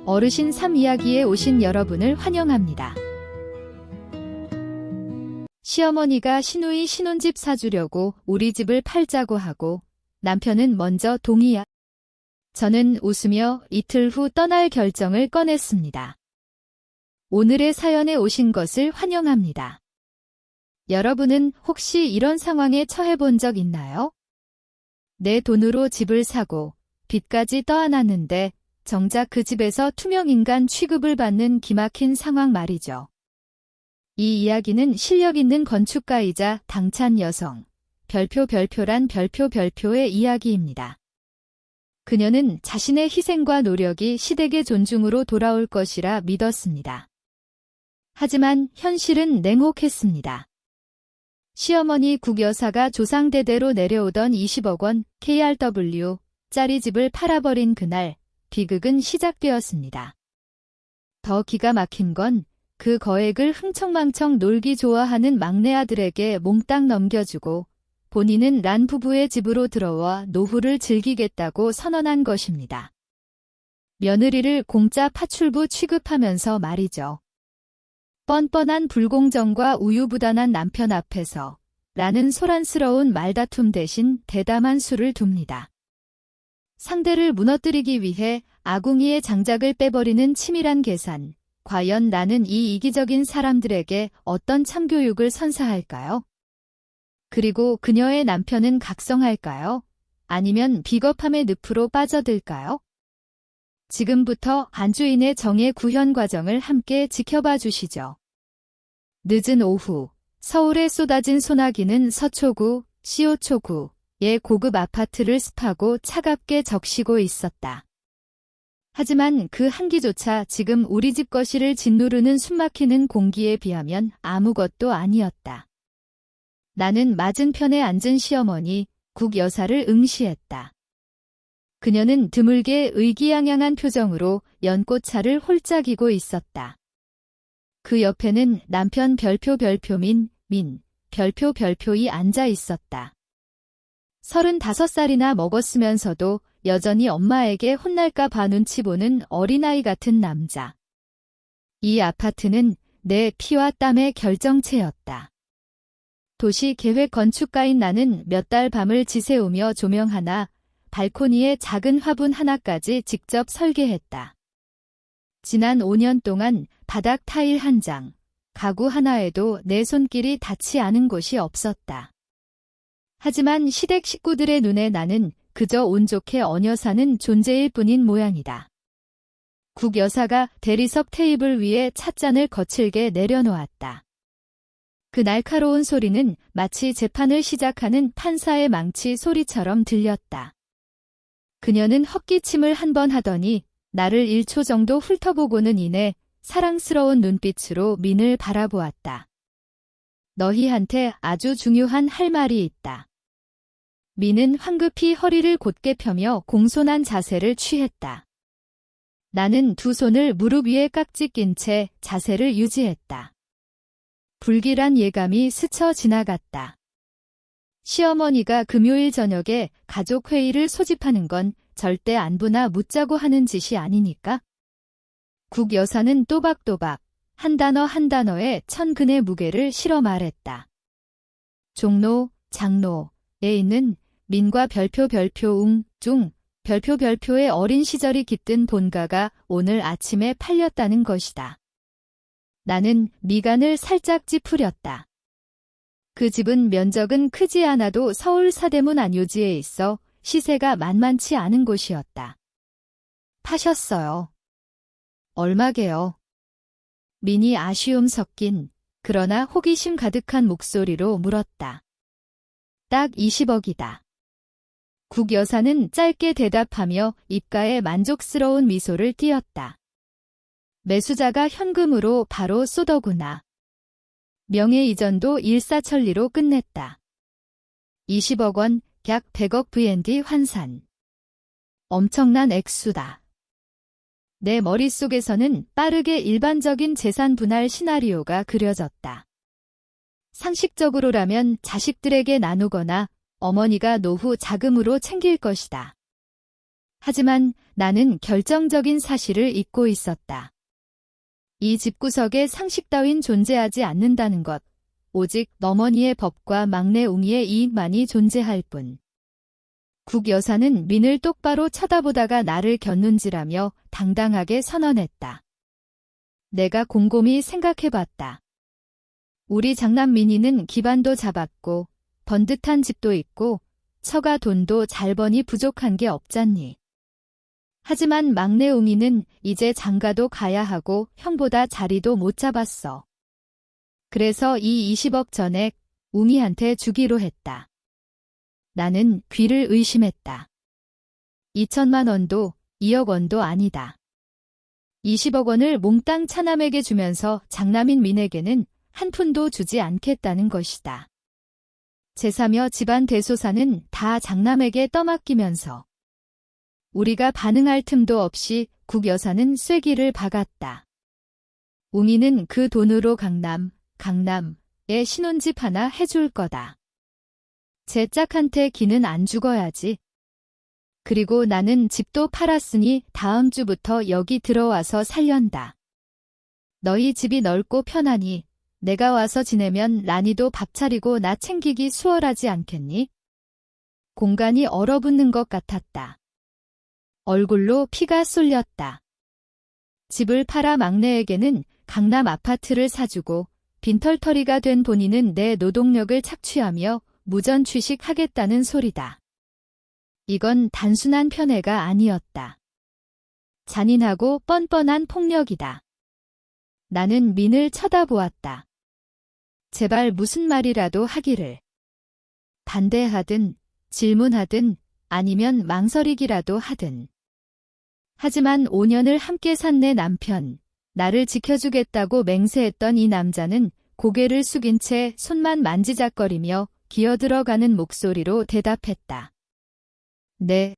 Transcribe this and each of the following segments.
어르신 3 이야기에 오신 여러분을 환영합니다. 시어머니가 시누이 신혼집 사주려고 우리 집을 팔자고 하고 남편은 먼저 동의야. 저는 웃으며 이틀 후 떠날 결정을 꺼냈습니다. 오늘의 사연에 오신 것을 환영합니다. 여러분은 혹시 이런 상황에 처해 본 적 있나요? 내 돈으로 집을 사고 빚까지 떠안았는데 정작 그 집에서 투명인간 취급을 받는 기막힌 상황 말이죠. 이 이야기는 실력 있는 건축가이자 당찬 여성, 별표란 별표의 이야기입니다. 그녀는 자신의 희생과 노력이 시댁의 존중으로 돌아올 것이라 믿었습니다. 하지만 현실은 냉혹했습니다. 시어머니 국여사가 조상대대로 내려오던 20억 원 KRW 짜리 집을 팔아버린 그날 비극은 시작되었습니다. 더 기가 막힌 건 그 거액을 흥청망청 놀기 좋아하는 막내 아들에게 몽땅 넘겨주고 본인은 란 부부의 집으로 들어와 노후를 즐기겠다고 선언한 것입니다. 며느리를 공짜 파출부 취급하면서 말이죠. 뻔뻔한 불공정과 우유부단한 남편 앞에서 라는 소란스러운 말다툼 대신 대담한 수를 둡니다. 상대를 무너뜨리기 위해 아궁이의 장작을 빼버리는 치밀한 계산. 과연 나는 이 이기적인 사람들에게 어떤 참교육을 선사할까요? 그리고 그녀의 남편은 각성할까요? 아니면 비겁함의 늪으로 빠져들까요? 지금부터 안주인의 정의 구현 과정을 함께 지켜봐 주시죠. 늦은 오후, 서울에 쏟아진 소나기는 서초구, 시오초구의 고급 아파트를 습하고 차갑게 적시고 있었다. 하지만 그 한기조차 지금 우리 집 거실을 짓누르는 숨막히는 공기에 비하면 아무것도 아니었다. 나는 맞은편에 앉은 시어머니, 국여사를 응시했다. 그녀는 드물게 의기양양한 표정으로 연꽃차를 홀짝이고 있었다. 그 옆에는 남편 별표민, 별표이 앉아 있었다. 35살이나 먹었으면서도 여전히 엄마에게 혼날까 봐 눈치 보는 어린아이 같은 남자. 이 아파트는 내 피와 땀의 결정체였다. 도시 계획 건축가인 나는 몇 달 밤을 지새우며 조명 하나, 발코니에 작은 화분 하나까지 직접 설계했다. 지난 5년 동안 바닥 타일 한 장, 가구 하나에도 내 손길이 닿지 않은 곳이 없었다. 하지만 시댁 식구들의 눈에 나는 그저 운 좋게 얹어 사는 존재일 뿐인 모양이다. 국여사가 대리석 테이블 위에 찻잔을 거칠게 내려놓았다. 그 날카로운 소리는 마치 재판을 시작하는 판사의 망치 소리처럼 들렸다. 그녀는 헛기침을 한 번 하더니 나를 1초 정도 훑어보고는 이내 사랑스러운 눈빛으로 민을 바라보았다. 너희한테 아주 중요한 할 말이 있다. 민은 황급히 허리를 곧게 펴며 공손한 자세를 취했다. 나는 두 손을 무릎 위에 깍지 낀 채 자세를 유지했다. 불길한 예감이 스쳐 지나갔다. 시어머니가 금요일 저녁에 가족회의를 소집하는 건 절대 안부나 묻자고 하는 짓이 아니니까? 국여사는 또박또박 한 단어 한 단어에 천근의 무게를 실어 말했다. 종로, 장로에 있는 민과 중 별표의 어린 시절이 깃든 본가가 오늘 아침에 팔렸다는 것이다. 나는 미간을 살짝 찌푸렸다. 그 집은 면적은 크지 않아도 서울 사대문 안요지에 있어 시세가 만만치 않은 곳이었다. 파셨어요. 얼마게요? 민이 아쉬움 섞인 그러나 호기심 가득한 목소리로 물었다. 딱 20억이다. 국여사는 짧게 대답하며 입가에 만족스러운 미소를 띄었다. 매수자가 현금으로 바로 쏘더구나. 명예 이전도 일사천리로 끝냈다. 20억 원, 약 100억 V&D 환산. 엄청난 액수다. 내 머릿속에서는 빠르게 일반적인 재산 분할 시나리오가 그려졌다. 상식적으로라면 자식들에게 나누거나 어머니가 노후 자금으로 챙길 것이다. 하지만 나는 결정적인 사실을 잊고 있었다. 이 집구석에 상식 따윈 존재하지 않는다는 것, 오직 어머니의 법과 막내 웅이의 이익만이 존재할 뿐. 국 여사는 민을 똑바로 쳐다보다가 나를 곁눈질하며 당당하게 선언했다. 내가 곰곰이 생각해봤다. 우리 장남 민희는 기반도 잡았고 번듯한 집도 있고 처가 돈도 잘 버니 부족한 게 없잖니. 하지만 막내 웅이는 이제 장가도 가야 하고 형보다 자리도 못 잡았어. 그래서 이 20억 전액 웅이한테 주기로 했다. 나는 귀를 의심했다. 2천만 원도 2억 원도 아니다. 20억 원을 몽땅 차남에게 주면서 장남인 민에게는 한 푼도 주지 않겠다는 것이다. 제사며 집안 대소사는 다 장남에게 떠맡기면서 우리가 반응할 틈도 없이 국 여사는 쐐기를 박았다. 웅이는 그 돈으로 강남에 신혼집 하나 해줄 거다. 제 짝한테 기는 안 죽어야지. 그리고 나는 집도 팔았으니 다음 주부터 여기 들어와서 살련다. 너희 집이 넓고 편하니 내가 와서 지내면 란이도 밥 차리고 나 챙기기 수월하지 않겠니? 공간이 얼어붙는 것 같았다. 얼굴로 피가 쏠렸다. 집을 팔아 막내에게는 강남 아파트를 사주고 빈털터리가 된 본인은 내 노동력을 착취하며 무전 취식하겠다는 소리다. 이건 단순한 편애가 아니었다. 잔인하고 뻔뻔한 폭력이다. 나는 민을 쳐다보았다. 제발 무슨 말이라도 하기를. 반대하든 질문하든 아니면 망설이기라도 하든. 하지만 5년을 함께 산 내 남편, 나를 지켜주겠다고 맹세했던 이 남자는 고개를 숙인 채 손만 만지작거리며 기어들어가는 목소리로 대답했다. 네.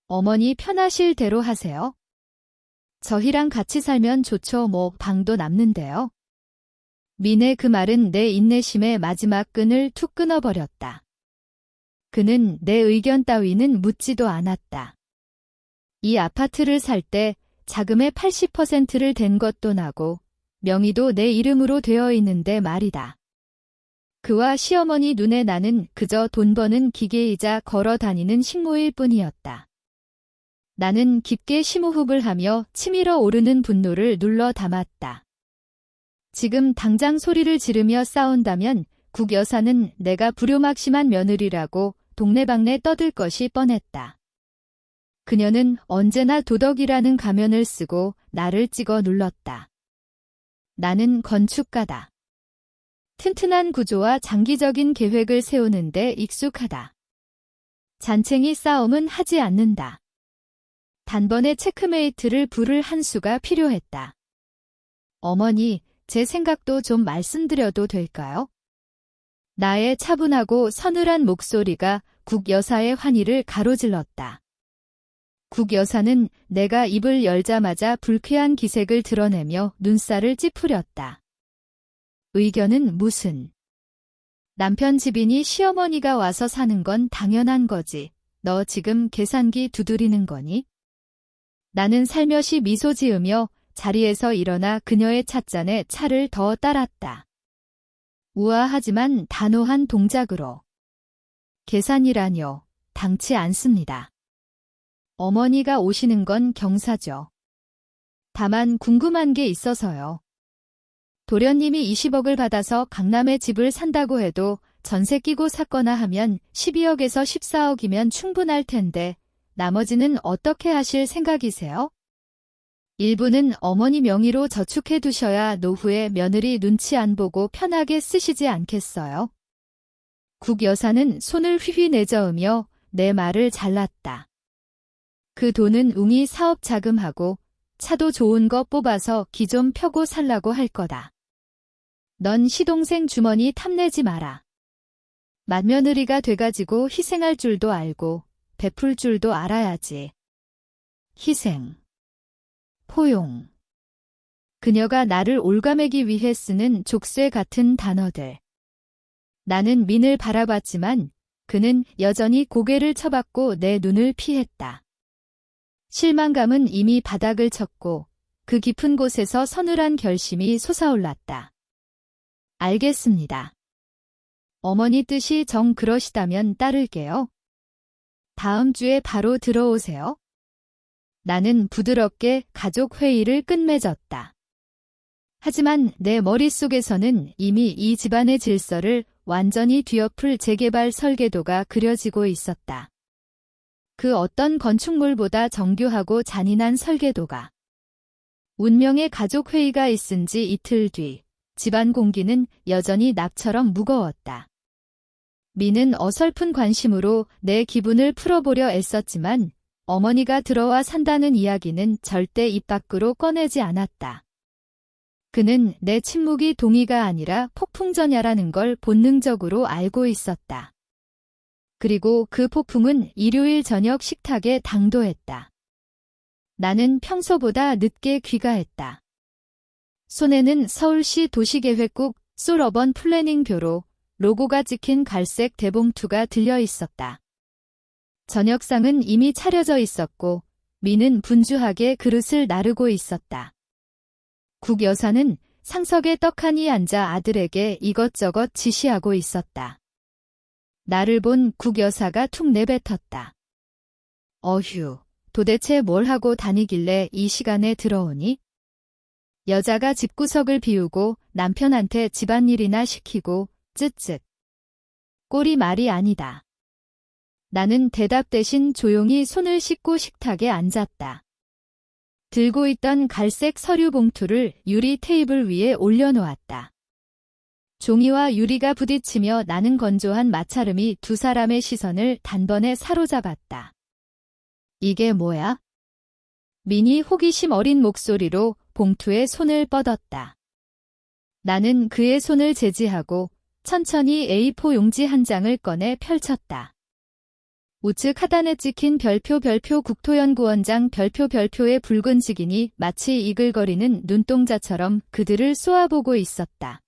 어머니 편하실 대로 하세요. 저희랑 같이 살면 좋죠. 뭐 방도 남는데요. 민의 그 말은 내 인내심의 마지막 끈을 툭 끊어버렸다. 그는 내 의견 따위는 묻지도 않았다. 이 아파트를 살 때 자금의 80%를 댄 것도 나고 명의도 내 이름으로 되어 있는데 말이다. 그와 시어머니 눈에 나는 그저 돈 버는 기계이자 걸어 다니는 식모일 뿐이었다. 나는 깊게 심호흡을 하며 치밀어 오르는 분노를 눌러 담았다. 지금 당장 소리를 지르며 싸운다면 국 여사는 내가 불효막심한 며느리라고 동네방네 떠들 것이 뻔했다. 그녀는 언제나 도덕이라는 가면을 쓰고 나를 찍어 눌렀다. 나는 건축가다. 튼튼한 구조와 장기적인 계획을 세우는데 익숙하다. 잔챙이 싸움은 하지 않는다. 단번에 체크메이트를 부를 한 수가 필요했다. 어머니, 제 생각도 좀 말씀드려도 될까요? 나의 차분하고 서늘한 목소리가 국 여사의 환희를 가로질렀다. 국 여사는 내가 입을 열자마자 불쾌한 기색을 드러내며 눈살을 찌푸렸다. 의견은 무슨? 남편 집이니 시어머니가 와서 사는 건 당연한 거지. 너 지금 계산기 두드리는 거니? 나는 살며시 미소 지으며 자리에서 일어나 그녀의 찻잔에 차를 더 따랐다. 우아하지만 단호한 동작으로. 계산이라뇨. 당치 않습니다. 어머니가 오시는 건 경사죠. 다만 궁금한 게 있어서요. 도련님이 20억을 받아서 강남에 집을 산다고 해도 전세 끼고 샀거나 하면 12억에서 14억이면 충분할 텐데 나머지는 어떻게 하실 생각이세요? 일부는 어머니 명의로 저축해 두셔야 노후에 며느리 눈치 안 보고 편하게 쓰시지 않겠어요? 국 여사는 손을 휘휘 내저으며 내 말을 잘랐다. 그 돈은 웅이 사업 자금하고 차도 좋은 거 뽑아서 기 좀 펴고 살라고 할 거다. 넌 시동생 주머니 탐내지 마라. 맏며느리가 돼가지고 희생할 줄도 알고 베풀 줄도 알아야지. 희생. 포용. 그녀가 나를 올가매기 위해 쓰는 족쇄 같은 단어들. 나는 민을 바라봤지만 그는 여전히 고개를 쳐박고 내 눈을 피했다. 실망감은 이미 바닥을 쳤고 그 깊은 곳에서 서늘한 결심이 솟아올랐다. 알겠습니다. 어머니 뜻이 정 그러시다면 따를게요. 다음 주에 바로 들어오세요. 나는 부드럽게 가족 회의를 끝맺었다. 하지만 내 머릿속에서는 이미 이 집안의 질서를 완전히 뒤엎을 재개발 설계도가 그려지고 있었다. 그 어떤 건축물보다 정교하고 잔인한 설계도가. 운명의 가족 회의가 있은 지 이틀 뒤, 집안 공기는 여전히 납처럼 무거웠다. 미는 어설픈 관심으로 내 기분을 풀어보려 애썼지만 어머니가 들어와 산다는 이야기는 절대 입 밖으로 꺼내지 않았다. 그는 내 침묵이 동의가 아니라 폭풍전야라는 걸 본능적으로 알고 있었다. 그리고 그 폭풍은 일요일 저녁 식탁에 당도했다. 나는 평소보다 늦게 귀가했다. 손에는 서울시 도시계획국 솔어번 플래닝표로 로고가 찍힌 갈색 대봉투가 들려 있었다. 저녁상은 이미 차려져 있었고 미는 분주하게 그릇을 나르고 있었다. 국 여사는 상석에 떡하니 앉아 아들에게 이것저것 지시하고 있었다. 나를 본 국 여사가 툭 내뱉었다. 어휴, 도대체 뭘 하고 다니길래 이 시간에 들어오니? 여자가 집구석을 비우고 남편한테 집안일이나 시키고 쯧쯧. 꼴이 말이 아니다. 나는 대답 대신 조용히 손을 씻고 식탁에 앉았다. 들고 있던 갈색 서류 봉투를 유리 테이블 위에 올려놓았다. 종이와 유리가 부딪히며 나는 건조한 마찰음이 두 사람의 시선을 단번에 사로잡았다. 이게 뭐야? 민이 호기심 어린 목소리로 봉투에 손을 뻗었다. 나는 그의 손을 제지하고 천천히 A4 용지 한 장을 꺼내 펼쳤다. 우측 하단에 찍힌 별표 국토연구원장 별표의 붉은 직인이 마치 이글거리는 눈동자처럼 그들을 쏘아보고 있었다.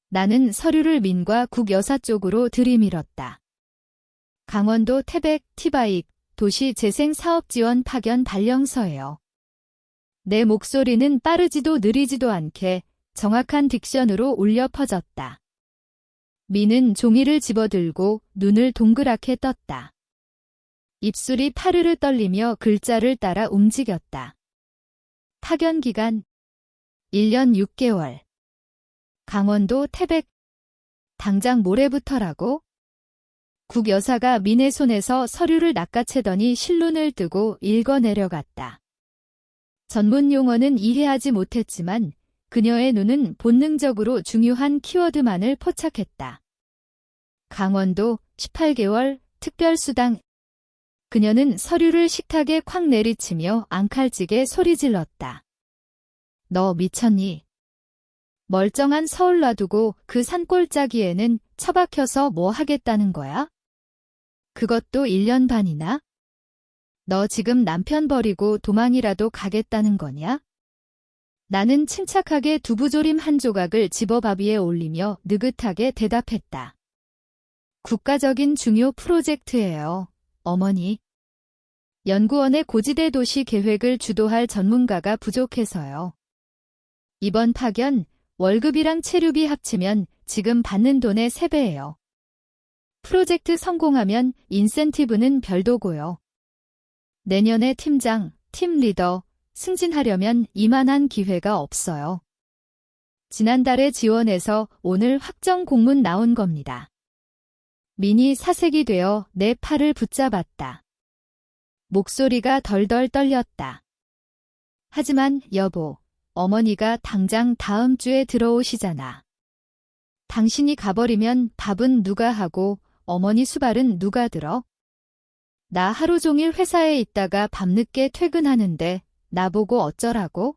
나는 서류를 민과 국 여사 쪽으로 들이밀었다. 강원도 태백 티바익 도시재생사업지원 파견 발령서예요. 내 목소리는 빠르지도 느리지도 않게 정확한 딕션으로 울려 퍼졌다. 미는 종이를 집어들고 눈을 동그랗게 떴다. 입술이 파르르 떨리며 글자를 따라 움직였다. 파견 기간 1년 6개월. 강원도 태백. 당장 모레부터라고? 국 여사가 민의 손에서 서류를 낚아채더니 실눈을 뜨고 읽어 내려갔다. 전문 용어는 이해하지 못했지만 그녀의 눈은 본능적으로 중요한 키워드만을 포착했다. 강원도 18개월 특별수당. 그녀는 서류를 식탁에 콱 내리치며 앙칼지게 소리질렀다. 너 미쳤니? 멀쩡한 서울 놔두고 그 산골짜기에는 처박혀서 뭐 하겠다는 거야? 그것도 1년 반이나? 너 지금 남편 버리고 도망이라도 가겠다는 거냐? 나는 침착하게 두부조림 한 조각을 집어 밥 위에 올리며 느긋하게 대답했다. 국가적인 중요 프로젝트예요, 어머니. 연구원의 고지대 도시 계획을 주도할 전문가가 부족해서요. 이번 파견 월급이랑 체류비 합치면 지금 받는 돈의 3배예요. 프로젝트 성공하면 인센티브는 별도고요. 내년에 팀장, 팀 리더, 승진하려면 이만한 기회가 없어요. 지난달에 지원해서 오늘 확정 공문 나온 겁니다. 민이 사색이 되어 내 팔을 붙잡았다. 목소리가 덜덜 떨렸다. 하지만 여보, 어머니가 당장 다음 주에 들어오시잖아. 당신이 가버리면 밥은 누가 하고 어머니 수발은 누가 들어? 나 하루 종일 회사에 있다가 밤늦게 퇴근하는데 나보고 어쩌라고?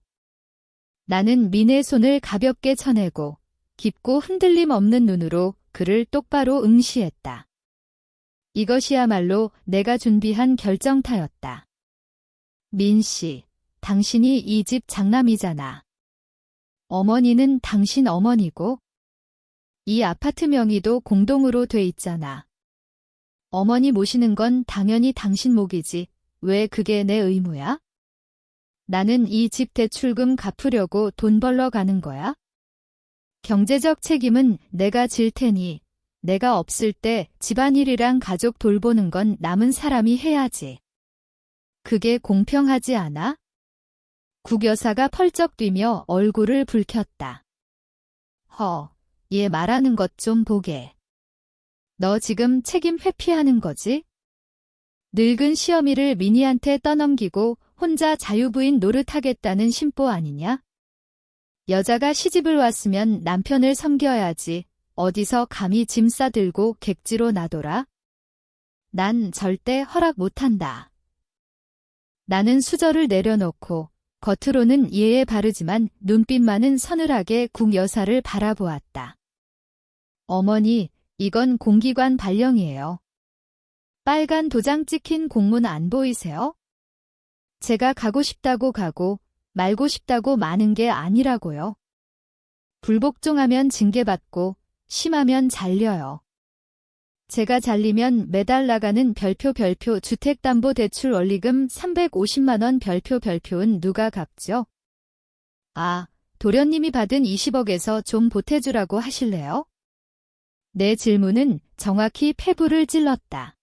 나는 민의 손을 가볍게 쳐내고 깊고 흔들림 없는 눈으로 그를 똑바로 응시했다. 이것이야말로 내가 준비한 결정타였다. 민 씨, 당신이 이 집 장남이잖아. 어머니는 당신 어머니고 이 아파트 명의도 공동으로 돼 있잖아. 어머니 모시는 건 당연히 당신 몫이지 왜 그게 내 의무야? 나는 이 집 대출금 갚으려고 돈 벌러 가는 거야? 경제적 책임은 내가 질 테니 내가 없을 때 집안일이랑 가족 돌보는 건 남은 사람이 해야지. 그게 공평하지 않아? 국 여사가 펄쩍 뛰며 얼굴을 붉혔다. 얘 말하는 것 좀 보게. 너 지금 책임 회피하는 거지? 늙은 시어미를 미니한테 떠넘기고 혼자 자유부인 노릇하겠다는 심보 아니냐? 여자가 시집을 왔으면 남편을 섬겨야지. 어디서 감히 짐 싸들고 객지로 나돌아? 난 절대 허락 못한다. 나는 수저를 내려놓고 겉으로는 예에 바르지만 눈빛만은 서늘하게 국 여사를 바라보았다. 어머니, 이건 공기관 발령이에요. 빨간 도장 찍힌 공문 안 보이세요? 제가 가고 싶다고 가고 말고 싶다고 마는 게 아니라고요. 불복종하면 징계받고 심하면 잘려요. 제가 잘리면 매달 나가는 별표 주택담보대출 원리금 350만 원 별표은 누가 갚죠? 도련님이 받은 20억에서 좀 보태주라고 하실래요? 내 질문은 정확히 폐부를 찔렀다.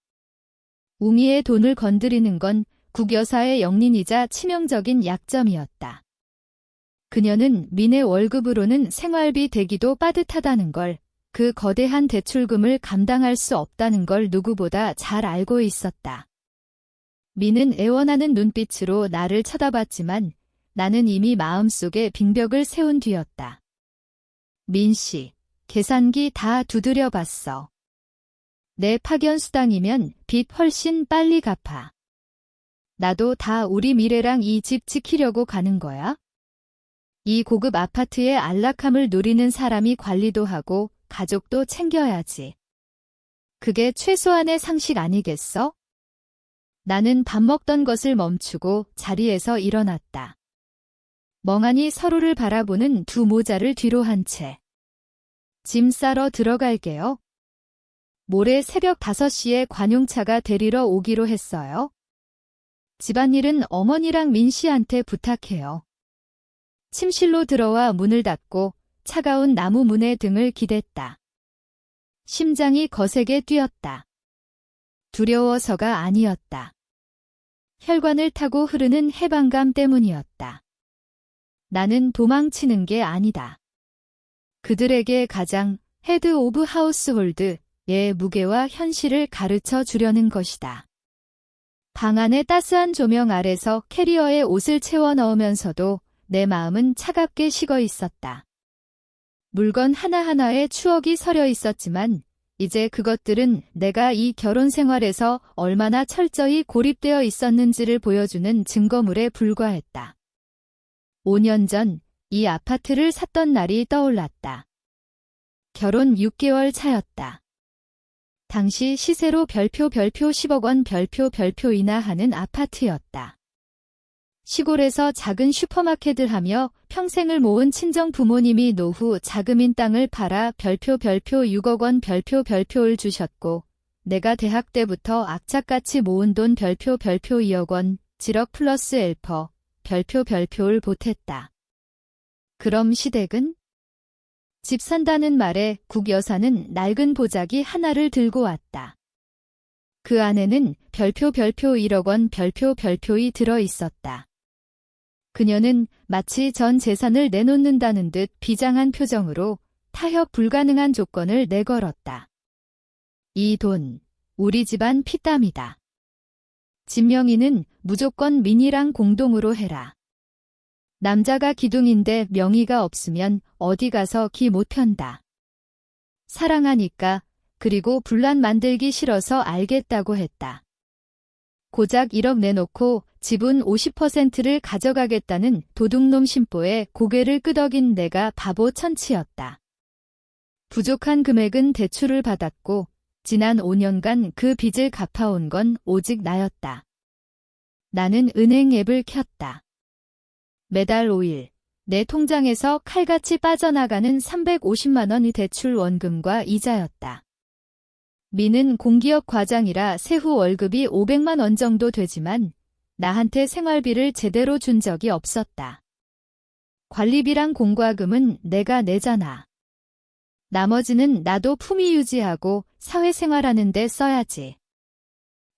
우미의 돈을 건드리는 건 국 여사의 영린이자 치명적인 약점이었다. 그녀는 민의 월급으로는 생활비 대기도 빠듯하다는 걸, 그 거대한 대출금을 감당할 수 없다는 걸 누구보다 잘 알고 있었다. 민은 애원하는 눈빛으로 나를 쳐다봤지만 나는 이미 마음속에 빙벽을 세운 뒤였다. 민 씨, 계산기 다 두드려 봤어. 내 파견수당이면 빚 훨씬 빨리 갚아. 나도 다 우리 미래랑 이 집 지키려고 가는 거야? 이 고급 아파트의 안락함을 누리는 사람이 관리도 하고 가족도 챙겨야지. 그게 최소한의 상식 아니겠어? 나는 밥 먹던 것을 멈추고 자리에서 일어났다. 멍하니 서로를 바라보는 두 모자를 뒤로 한 채. 짐 싸러 들어갈게요. 모레 새벽 5시에 관용차가 데리러 오기로 했어요. 집안일은 어머니랑 민 씨한테 부탁해요. 침실로 들어와 문을 닫고 차가운 나무 문에 등을 기댔다. 심장이 거세게 뛰었다. 두려워서가 아니었다. 혈관을 타고 흐르는 해방감 때문이었다. 나는 도망치는 게 아니다. 그들에게 가장 헤드 오브 하우스홀드의 무게와 현실을 가르쳐 주려는 것이다. 방 안의 따스한 조명 아래서 캐리어에 옷을 채워 넣으면서도 내 마음은 차갑게 식어 있었다. 물건 하나하나에 추억이 서려 있었지만 이제 그것들은 내가 이 결혼 생활에서 얼마나 철저히 고립되어 있었는지를 보여주는 증거물에 불과했다. 5년 전 이 아파트를 샀던 날이 떠올랐다. 결혼 6개월 차였다. 당시 시세로 별표 10억 원 별표이나 하는 아파트였다. 시골에서 작은 슈퍼마켓을 하며 평생을 모은 친정 부모님이 노후 자금인 땅을 팔아 별표 6억 원 별표를 주셨고 내가 대학 때부터 악착같이 모은 돈 별표 2억 원 7억 플러스 엘퍼 별표를 보탰다. 그럼 시댁은? 집 산다는 말에 국 여사는 낡은 보자기 하나를 들고 왔다. 그 안에는 별표 1억 원 별표이 들어 있었다. 그녀는 마치 전 재산을 내놓는다는 듯 비장한 표정으로 타협 불가능한 조건을 내걸었다. 이 돈, 우리 집안 피땀이다. 집 명의는 무조건 민이랑 공동으로 해라. 남자가 기둥인데 명의가 없으면 어디 가서 기 못 편다. 사랑하니까, 그리고 분란 만들기 싫어서 알겠다고 했다. 고작 1억 내놓고 지분 50%를 가져가겠다는 도둑놈 심보에 고개를 끄덕인 내가 바보 천치였다. 부족한 금액은 대출을 받았고 지난 5년간 그 빚을 갚아온 건 오직 나였다. 나는 은행 앱을 켰다. 매달 5일 내 통장에서 칼같이 빠져나가는 350만 원의 대출 원금과 이자였다. 민은 공기업 과장이라 세후 월급이 500만 원 정도 되지만 나한테 생활비를 제대로 준 적이 없었다. 관리비랑 공과금은 내가 내잖아. 나머지는 나도 품위 유지하고 사회생활하는 데 써야지.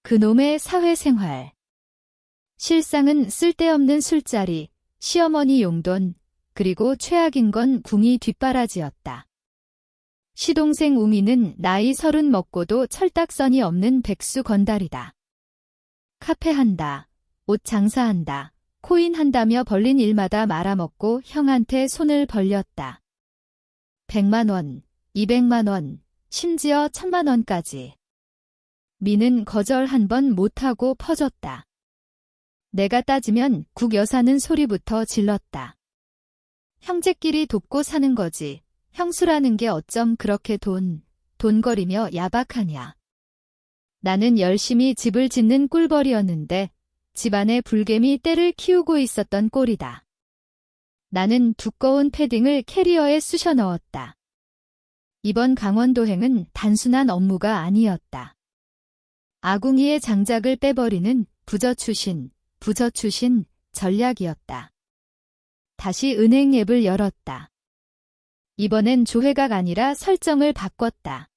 그놈의 사회생활. 실상은 쓸데없는 술자리, 시어머니 용돈, 그리고 최악인 건 궁이 뒷바라지였다. 시동생 웅이는 나이 30 먹고도 철딱선이 없는 백수 건달이다. 카페 한다, 옷 장사한다, 코인 한다며 벌린 일마다 말아먹고 형한테 손을 벌렸다. 100만 원, 200만 원, 심지어 1000만 원까지. 미는 거절 한 번 못하고 퍼졌다. 내가 따지면 국 여사는 소리부터 질렀다. 형제끼리 돕고 사는 거지. 형수라는 게 어쩜 그렇게 돈거리며 야박하냐. 나는 열심히 집을 짓는 꿀벌이었는데 집안에 불개미 떼를 키우고 있었던 꼴이다. 나는 두꺼운 패딩을 캐리어에 쑤셔 넣었다. 이번 강원도행은 단순한 업무가 아니었다. 아궁이의 장작을 빼버리는 부저 출신 전략이었다. 다시 은행 앱을 열었다. 이번엔 조회가 아니라 설정을 바꿨다.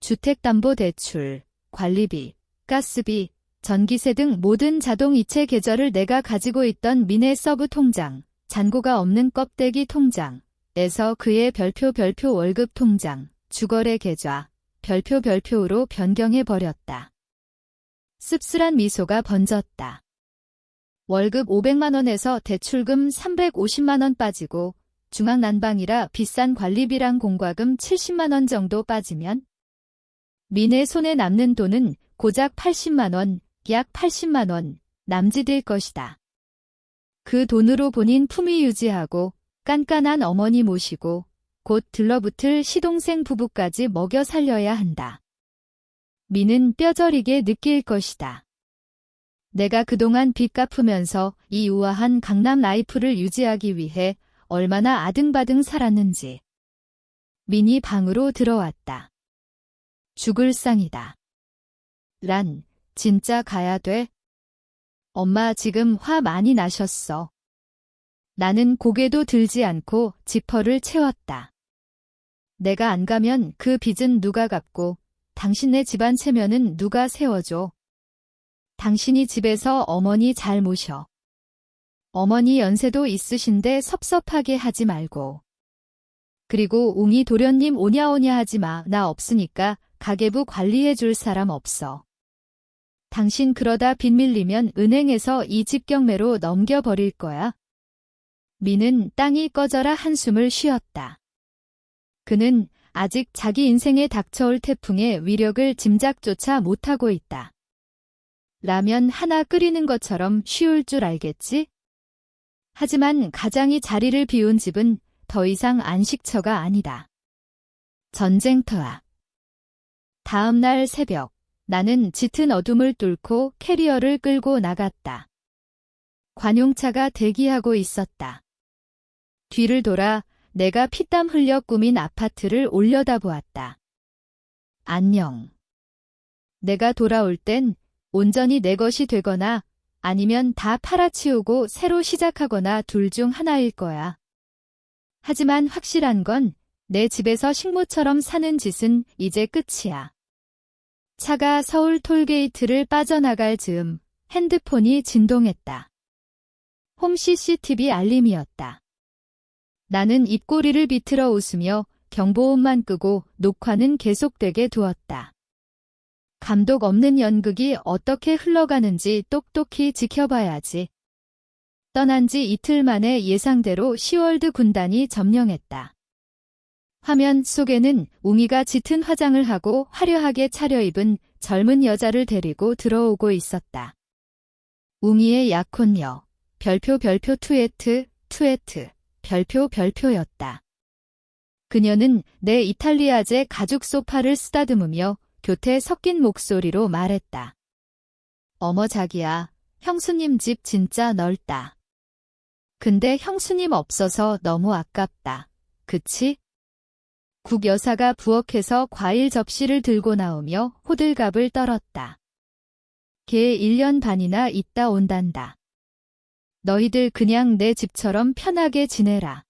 주택담보대출, 관리비, 가스비, 전기세 등 모든 자동이체 계좌를 내가 가지고 있던 미네 서브 통장, 잔고가 없는 껍데기 통장에서 그의 별표 월급 통장, 주거래 계좌, 별표로 변경해버렸다. 씁쓸한 미소가 번졌다. 월급 500만 원에서 대출금 350만 원 빠지고 중앙난방이라 비싼 관리비랑 공과금 70만 원 정도 빠지면 미네 손에 남는 돈은 고작 80만 원, 약 80만 원 남짓일 것이다. 그 돈으로 본인 품위 유지하고 깐깐한 어머니 모시고 곧 들러붙을 시동생 부부까지 먹여 살려야 한다. 미는 뼈저리게 느낄 것이다. 내가 그동안 빚 갚으면서 이 우아한 강남 라이프를 유지하기 위해 얼마나 아등바등 살았는지. 민이 방으로 들어왔다. 죽을 상이다. 란, 진짜 가야 돼? 엄마 지금 화 많이 나셨어. 나는 고개도 들지 않고 지퍼를 채웠다. 내가 안 가면 그 빚은 누가 갚고 당신네 집안 체면은 누가 세워줘. 당신이 집에서 어머니 잘 모셔. 어머니 연세도 있으신데 섭섭하게 하지 말고. 그리고 웅이 도련님 오냐오냐 하지 마. 나 없으니까 가계부 관리해 줄 사람 없어. 당신 그러다 빚 밀리면 은행에서 이 집 경매로 넘겨버릴 거야. 미는 땅이 꺼져라 한숨을 쉬었다. 그는 아직 자기 인생에 닥쳐올 태풍의 위력을 짐작조차 못하고 있다. 라면 하나 끓이는 것처럼 쉬울 줄 알겠지? 하지만 가장이 자리를 비운 집은 더 이상 안식처가 아니다. 전쟁터야. 다음 날 새벽, 나는 짙은 어둠을 뚫고 캐리어를 끌고 나갔다. 관용차가 대기하고 있었다. 뒤를 돌아 내가 피땀 흘려 꾸민 아파트를 올려다보았다. 안녕. 내가 돌아올 땐 온전히 내 것이 되거나 아니면 다 팔아치우고 새로 시작하거나 둘 중 하나일 거야. 하지만 확실한 건 내 집에서 식모처럼 사는 짓은 이제 끝이야. 차가 서울 톨게이트를 빠져나갈 즈음 핸드폰이 진동했다. 홈 CCTV 알림이었다. 나는 입꼬리를 비틀어 웃으며 경보음만 끄고 녹화는 계속되게 두었다. 감독 없는 연극이 어떻게 흘러가는지 똑똑히 지켜봐야지. 떠난 지 이틀 만에 예상대로 시월드 군단이 점령했다. 화면 속에는 웅이가 짙은 화장을 하고 화려하게 차려입은 젊은 여자를 데리고 들어오고 있었다. 웅이의 약혼녀, 별표 투에트, 별표였다. 그녀는 내 이탈리아제 가죽 소파를 쓰다듬으며 교태 섞인 목소리로 말했다. 어머 자기야, 형수님 집 진짜 넓다. 근데 형수님 없어서 너무 아깝다. 그치? 국 여사가 부엌에서 과일 접시를 들고 나오며 호들갑을 떨었다. 걔 1년 반이나 있다 온단다. 너희들 그냥 내 집처럼 편하게 지내라.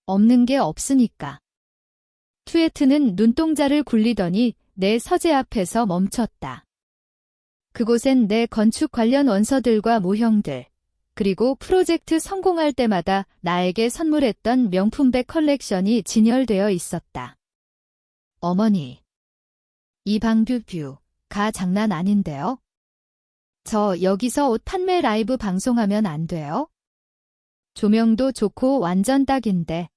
없는 게 없으니까. 투에트는 눈동자를 굴리더니 내 서재 앞에서 멈췄다. 그곳엔 내 건축 관련 원서들과 모형들, 그리고 프로젝트 성공할 때마다 나에게 선물했던 명품백 컬렉션이 진열되어 있었다. 어머니, 이 방뷰가 장난 아닌데요? 저 여기서 옷 판매 라이브 방송하면 안 돼요? 조명도 좋고 완전 딱인데.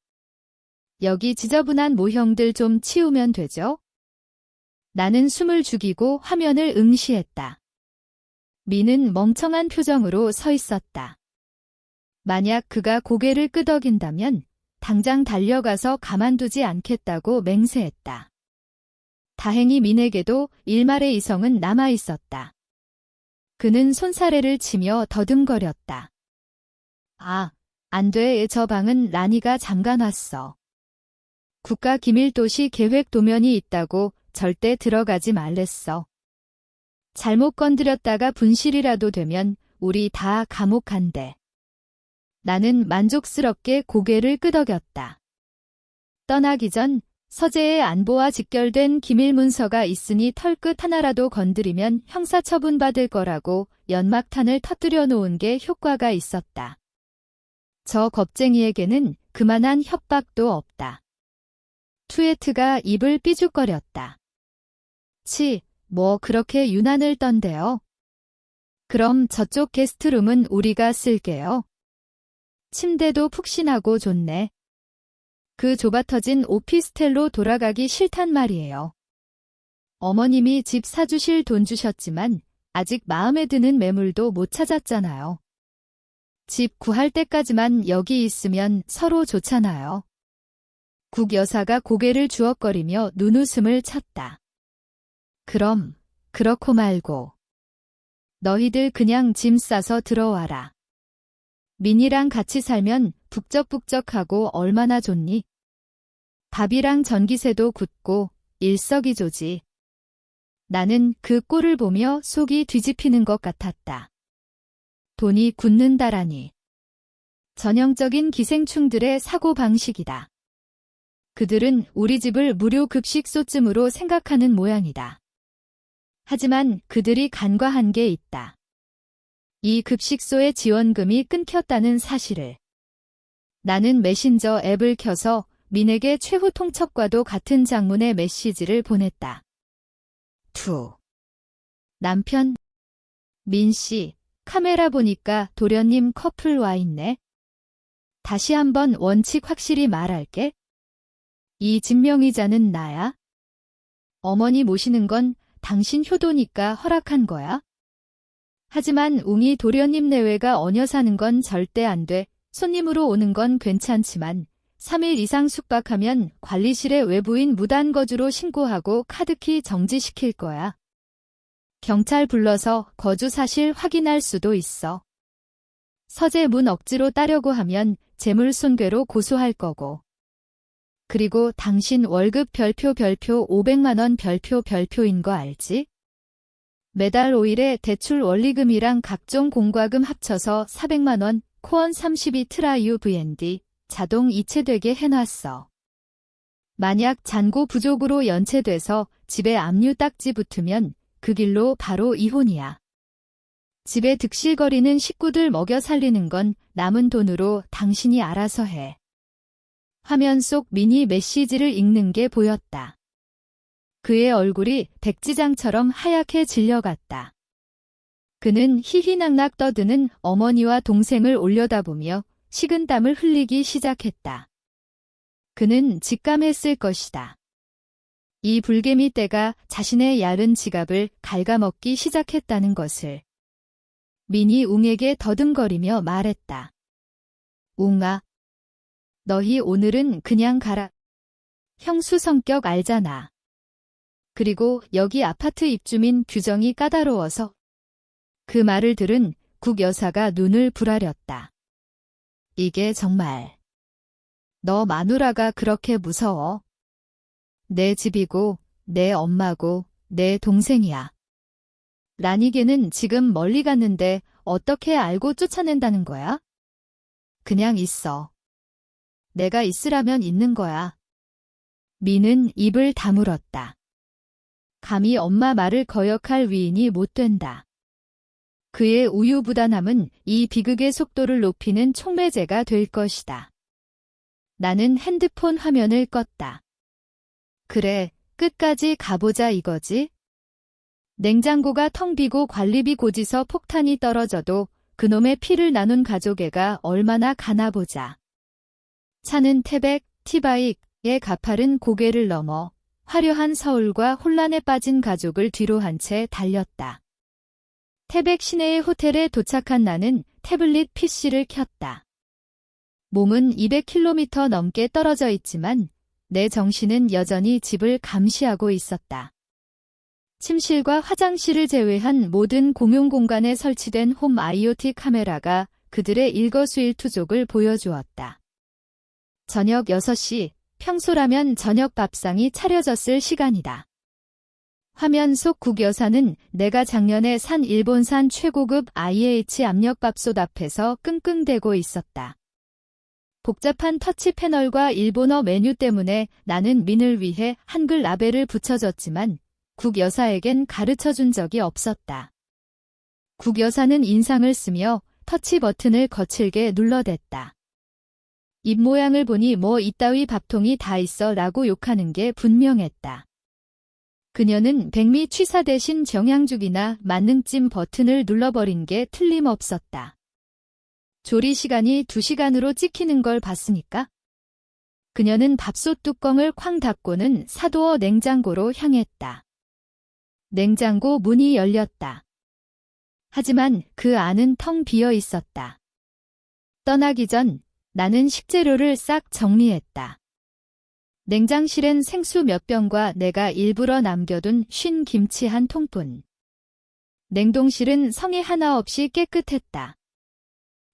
여기 지저분한 모형들 좀 치우면 되죠? 나는 숨을 죽이고 화면을 응시했다. 미는 멍청한 표정으로 서 있었다. 만약 그가 고개를 끄덕인다면 당장 달려가서 가만두지 않겠다고 맹세했다. 다행히 민에게도 일말의 이성은 남아 있었다. 그는 손사래를 치며 더듬거렸다. 아, 안 돼. 저 방은 라니가 잠가놨어. 국가기밀도시 계획 도면이 있다고 절대 들어가지 말랬어. 잘못 건드렸다가 분실이라도 되면 우리 다 감옥 간대. 나는 만족스럽게 고개를 끄덕였다. 떠나기 전 서재의 안보와 직결된 기밀 문서가 있으니 털끝 하나라도 건드리면 형사처분받을 거라고 연막탄을 터뜨려 놓은 게 효과가 있었다. 저 겁쟁이에게는 그만한 협박도 없다. 투에트가 입을 삐죽거렸다. 치, 뭐 그렇게 유난을 떤대요. 그럼 저쪽 게스트룸은 우리가 쓸게요. 침대도 푹신하고 좋네. 그 좁아터진 오피스텔로 돌아가기 싫단 말이에요. 어머님이 집 사주실 돈 주셨지만 아직 마음에 드는 매물도 못 찾았잖아요. 집 구할 때까지만 여기 있으면 서로 좋잖아요. 국 여사가 고개를 주걱거리며 눈웃음을 쳤다. 그럼 그렇고 말고 너희들 그냥 짐 싸서 들어와라. 민이랑 같이 살면 북적북적하고 얼마나 좋니? 밥이랑 전기세도 굳고 일석이조지. 나는 그 꼴을 보며 속이 뒤집히는 것 같았다. 돈이 굳는다라니. 전형적인 기생충들의 사고방식이다. 그들은 우리 집을 무료 급식소쯤으로 생각하는 모양이다. 하지만 그들이 간과한 게 있다. 이 급식소의 지원금이 끊겼다는 사실을. 나는 메신저 앱을 켜서 민에게 최후 통첩과도 같은 장문의 메시지를 보냈다. 남편, 민 씨, 카메라 보니까 도련님 커플 와 있네. 다시 한번 원칙 확실히 말할게. 이 진명의자는 나야. 어머니 모시는 건 당신 효도니까 허락한 거야. 하지만 웅이 도련님 내외가 얹어 사는 건 절대 안 돼. 손님으로 오는 건 괜찮지만 3일 이상 숙박하면 관리실에 외부인 무단거주로 신고하고 카드키 정지시킬 거야. 경찰 불러서 거주 사실 확인할 수도 있어. 서재 문 억지로 따려고 하면 재물손괴로 고소할 거고. 그리고 당신 월급 별표 500만 원 별표인 거 알지? 매달 5일에 대출 원리금이랑 각종 공과금 합쳐서 400만 원, 코언 32 트라이유 VND, 자동 이체되게 해놨어. 만약 잔고 부족으로 연체돼서 집에 압류 딱지 붙으면 그 길로 바로 이혼이야. 집에 득실거리는 식구들 먹여 살리는 건 남은 돈으로 당신이 알아서 해. 화면 속 미니 메시지를 읽는 게 보였다. 그의 얼굴이 백지장처럼 하얗게 질려갔다. 그는 희희낙낙 떠드는 어머니와 동생을 올려다보며 식은땀을 흘리기 시작했다. 그는 직감했을 것이다. 이 불개미 떼가 자신의 야른 지갑을 갉아먹기 시작했다는 것을. 민이 웅에게 더듬거리며 말했다. 웅아, 너희 오늘은 그냥 가라. 형수 성격 알잖아. 그리고 여기 아파트 입주민 규정이 까다로워서. 그 말을 들은 국 여사가 눈을 부라렸다. 이게 정말. 너 마누라가 그렇게 무서워? 내 집이고 내 엄마고 내 동생이야. 라니게는 지금 멀리 갔는데 어떻게 알고 쫓아낸다는 거야? 그냥 있어. 내가 있으라면 있는 거야. 미는 입을 다물었다. 감히 엄마 말을 거역할 위인이 못 된다. 그의 우유부단함은 이 비극의 속도를 높이는 촉매제가 될 것이다. 나는 핸드폰 화면을 껐다. 그래, 끝까지 가보자 이거지? 냉장고가 텅 비고 관리비 고지서 폭탄이 떨어져도 그놈의 피를 나눈 가족애가 얼마나 가나 보자. 차는 태백, 티바익의 가파른 고개를 넘어 화려한 서울과 혼란에 빠진 가족을 뒤로 한 채 달렸다. 태백 시내의 호텔에 도착한 나는 태블릿 PC를 켰다. 몸은 200km 넘게 떨어져 있지만 내 정신은 여전히 집을 감시하고 있었다. 침실과 화장실을 제외한 모든 공용 공간에 설치된 홈 IoT 카메라가 그들의 일거수일투족을 보여주었다. 저녁 6시, 평소라면 저녁 밥상이 차려졌을 시간이다. 화면 속 국 여사는 내가 작년에 산 일본산 최고급 IH 압력밥솥 앞에서 끙끙대고 있었다. 복잡한 터치 패널과 일본어 메뉴 때문에 나는 민을 위해 한글 라벨을 붙여줬지만 국 여사에겐 가르쳐준 적이 없었다. 국 여사는 인상을 쓰며 터치 버튼을 거칠게 눌러댔다. 입 모양을 보니 뭐 이따위 밥통이 다 있어 라고 욕하는 게 분명했다. 그녀는 백미 취사 대신 정향죽이나 만능찜 버튼을 눌러버린 게 틀림없었다. 조리 시간이 2시간으로 찍히는 걸 봤으니까? 그녀는 밥솥 뚜껑을 쾅 닫고는 사도어 냉장고로 향했다. 냉장고 문이 열렸다. 하지만 그 안은 텅 비어 있었다. 떠나기 전 나는 식재료를 싹 정리했다. 냉장실엔 생수 몇 병과 내가 일부러 남겨둔 쉰 김치 한 통뿐. 냉동실은 성에 하나 없이 깨끗했다.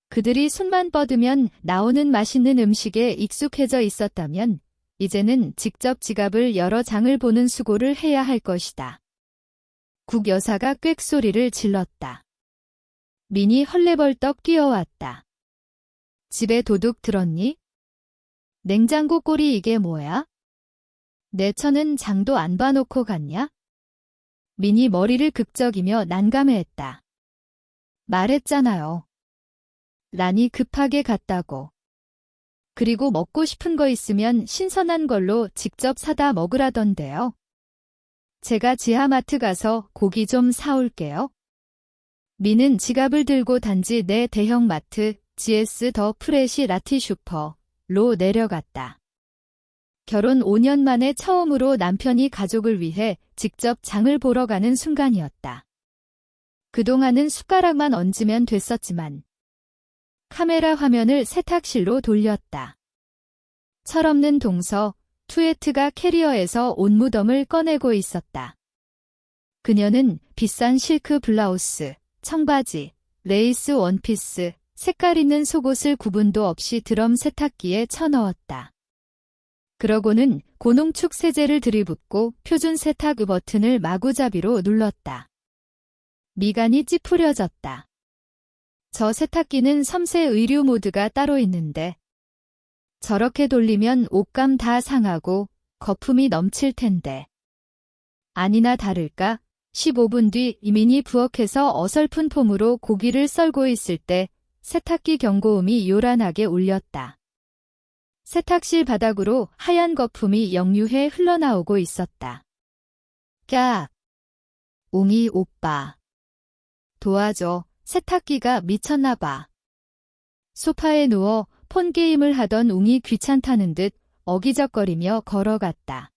그들이 손만 뻗으면 나오는 맛있는 음식에 익숙해져 있었다면 이제는 직접 지갑을 열어 장을 보는 수고를 해야 할 것이다. 국 여사가 꽥소리를 질렀다. 민이 헐레벌떡 뛰어왔다. 집에 도둑 들었니? 냉장고 꼴이 이게 뭐야? 내 처는 장도 안 봐놓고 갔냐? 민이 머리를 극적이며 난감해했다. 말했잖아요. 란이 급하게 갔다고. 그리고 먹고 싶은 거 있으면 신선한 걸로 직접 사다 먹으라던데요. 제가 지하마트 가서 고기 좀 사올게요. 미는 지갑을 들고 단지 내 대형마트 GS 더 프레시 라티 슈퍼로 내려갔다. 결혼 5년 만에 처음으로 남편이 가족을 위해 직접 장을 보러 가는 순간이었다. 그동안은 숟가락만 얹으면 됐었지만 카메라 화면을 세탁실로 돌렸다. 철없는 동서 투에트가 캐리어에서 옷무덤을 꺼내고 있었다. 그녀는 비싼 실크 블라우스, 청바지, 레이스 원피스, 색깔 있는 속옷을 구분도 없이 드럼 세탁기에 쳐넣었다. 그러고는 고농축 세제를 들이붓고 표준 세탁 버튼을 마구잡이로 눌렀다. 미간이 찌푸려졌다. 저 세탁기는 섬세 의류 모드가 따로 있는데 저렇게 돌리면 옷감 다 상하고 거품이 넘칠 텐데. 아니나 다를까 15분 뒤 이민이 부엌에서 어설픈 폼으로 고기를 썰고 있을 때 세탁기 경고음이 요란하게 울렸다. 세탁실 바닥으로 하얀 거품이 역류해 흘러나오고 있었다. 까! 웅이 오빠. 도와줘. 세탁기가 미쳤나 봐. 소파에 누워 폰게임을 하던 웅이 귀찮다는 듯 어기적거리며 걸어갔다.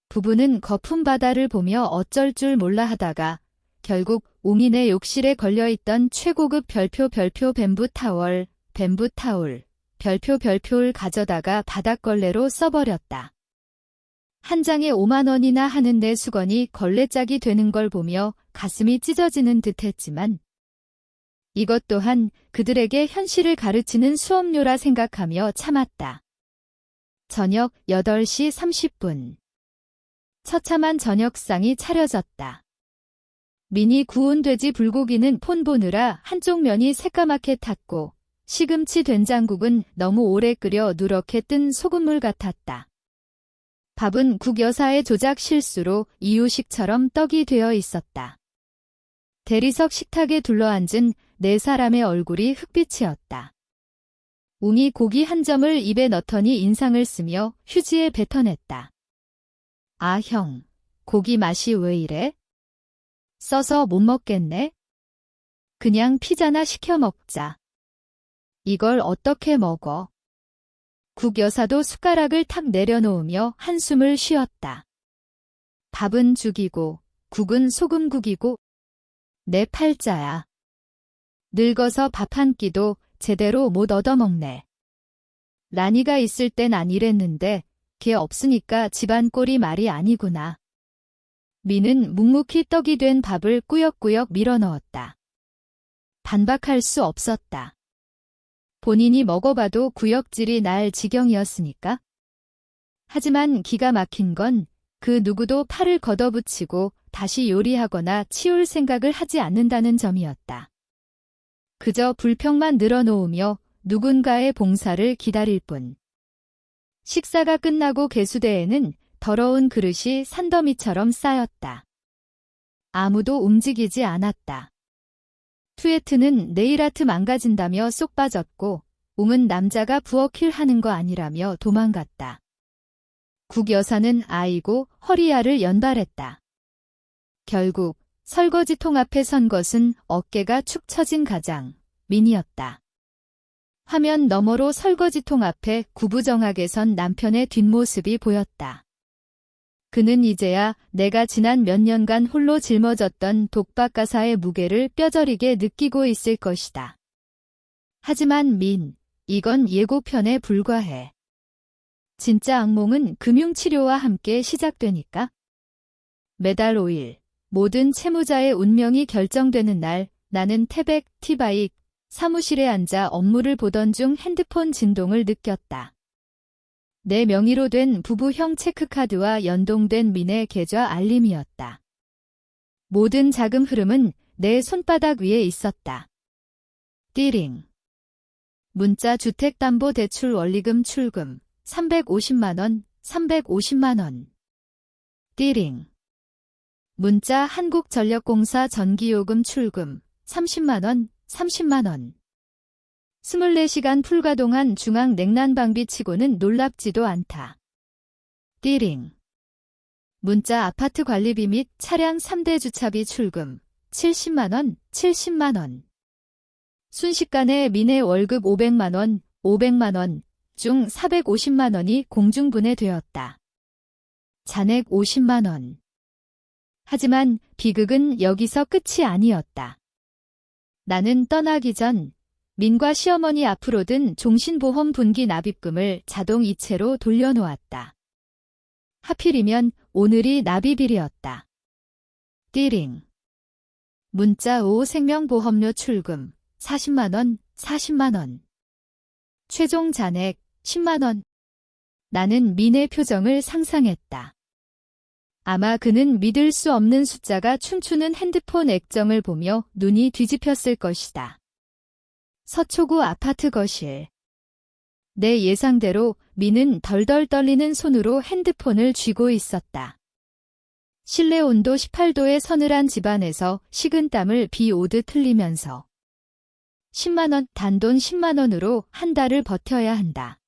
부부는 거품 바다를 보며 어쩔 줄 몰라 하다가 결국 웅이네 욕실에 걸려있던 최고급 별표 뱀부 타월, 별표를 가져다가 바닥걸레로 써버렸다. 한 장에 5만 원이나 하는 내 수건이 걸레짝이 되는 걸 보며 가슴이 찢어지는 듯했지만 이것 또한 그들에게 현실을 가르치는 수업료라 생각하며 참았다. 저녁 8시 30분. 처참한 저녁상이 차려졌다. 민이 구운 돼지 불고기는 폰 보느라 한쪽 면이 새까맣게 탔고 시금치 된장국은 너무 오래 끓여 누렇게 뜬 소금물 같았다. 밥은 국 여사의 조작 실수로 이유식처럼 떡이 되어 있었다. 대리석 식탁에 둘러앉은 네 사람의 얼굴이 흑빛이었다. 웅이 고기 한 점을 입에 넣더니 인상을 쓰며 휴지에 뱉어냈다. 아, 형, 고기 맛이 왜 이래? 써서 못 먹겠네? 그냥 피자나 시켜 먹자. 이걸 어떻게 먹어? 국 여사도 숟가락을 탁 내려놓으며 한숨을 쉬었다. 밥은 죽이고 국은 소금국이고 내 팔자야. 늙어서 밥 한 끼도 제대로 못 얻어먹네. 라니가 있을 땐 안 이랬는데 걔 없으니까 집안 꼴이 말이 아니구나. 민은 묵묵히 떡이 된 밥을 꾸역꾸역 밀어넣었다. 반박할 수 없었다. 본인이 먹어봐도 구역질이 날 지경이었으니까. 하지만 기가 막힌 건 그 누구도 팔을 걷어붙이고 다시 요리하거나 치울 생각을 하지 않는다는 점이었다. 그저 불평만 늘어놓으며 누군가의 봉사를 기다릴 뿐. 식사가 끝나고 개수대에는 더러운 그릇이 산더미처럼 쌓였다. 아무도 움직이지 않았다. 투에트는 네일아트 망가진다며 쏙 빠졌고 웅은 남자가 부엌일 하는 거 아니라며 도망갔다. 국 여사는 아이고 허리야를 연발했다. 결국 설거지통 앞에 선 것은 어깨가 축 처진 가장 민이었다. 화면 너머로 설거지통 앞에 구부정하게 선 남편의 뒷모습이 보였다. 그는 이제야 내가 지난 몇 년간 홀로 짊어졌던 독박가사의 무게를 뼈저리게 느끼고 있을 것이다. 하지만 민, 이건 예고편에 불과해. 진짜 악몽은 금융치료와 함께 시작되니까. 매달 5일, 모든 채무자의 운명이 결정되는 날, 나는 태백, 티바익, 사무실에 앉아 업무를 보던 중 핸드폰 진동을 느꼈다. 내 명의로 된 부부형 체크카드와 연동된 민의 계좌 알림이었다. 모든 자금 흐름은 내 손바닥 위에 있었다. 띠링. 문자 주택담보대출 원리금 출금 350만원, 350만원. 띠링. 문자 한국전력공사 전기요금 출금 30만원, 30만원. 24시간 풀가동한 중앙냉난방비치고는 놀랍지도 않다. 띠링. 문자 아파트 관리비 및 차량 3대 주차비 출금 70만원, 70만원. 순식간에 민의 월급 500만원, 500만원 중 450만원이 공중분해되었다. 잔액 50만원. 하지만 비극은 여기서 끝이 아니었다. 나는 떠나기 전 민과 시어머니 앞으로 든 종신보험 분기 납입금을 자동 이체로 돌려놓았다. 하필이면 오늘이 납입일이었다. 띠링. 문자 5 생명보험료 출금 40만원, 40만원. 최종 잔액 10만원. 나는 민의 표정을 상상했다. 아마 그는 믿을 수 없는 숫자가 춤추는 핸드폰 액정을 보며 눈이 뒤집혔을 것이다. 서초구 아파트 거실. 내 예상대로 민은 덜덜 떨리는 손으로 핸드폰을 쥐고 있었다. 실내 온도 18도의 서늘한 집안에서 식은땀을 비 오듯 흘리면서 10만원, 단돈 10만원으로 한 달을 버텨야 한다.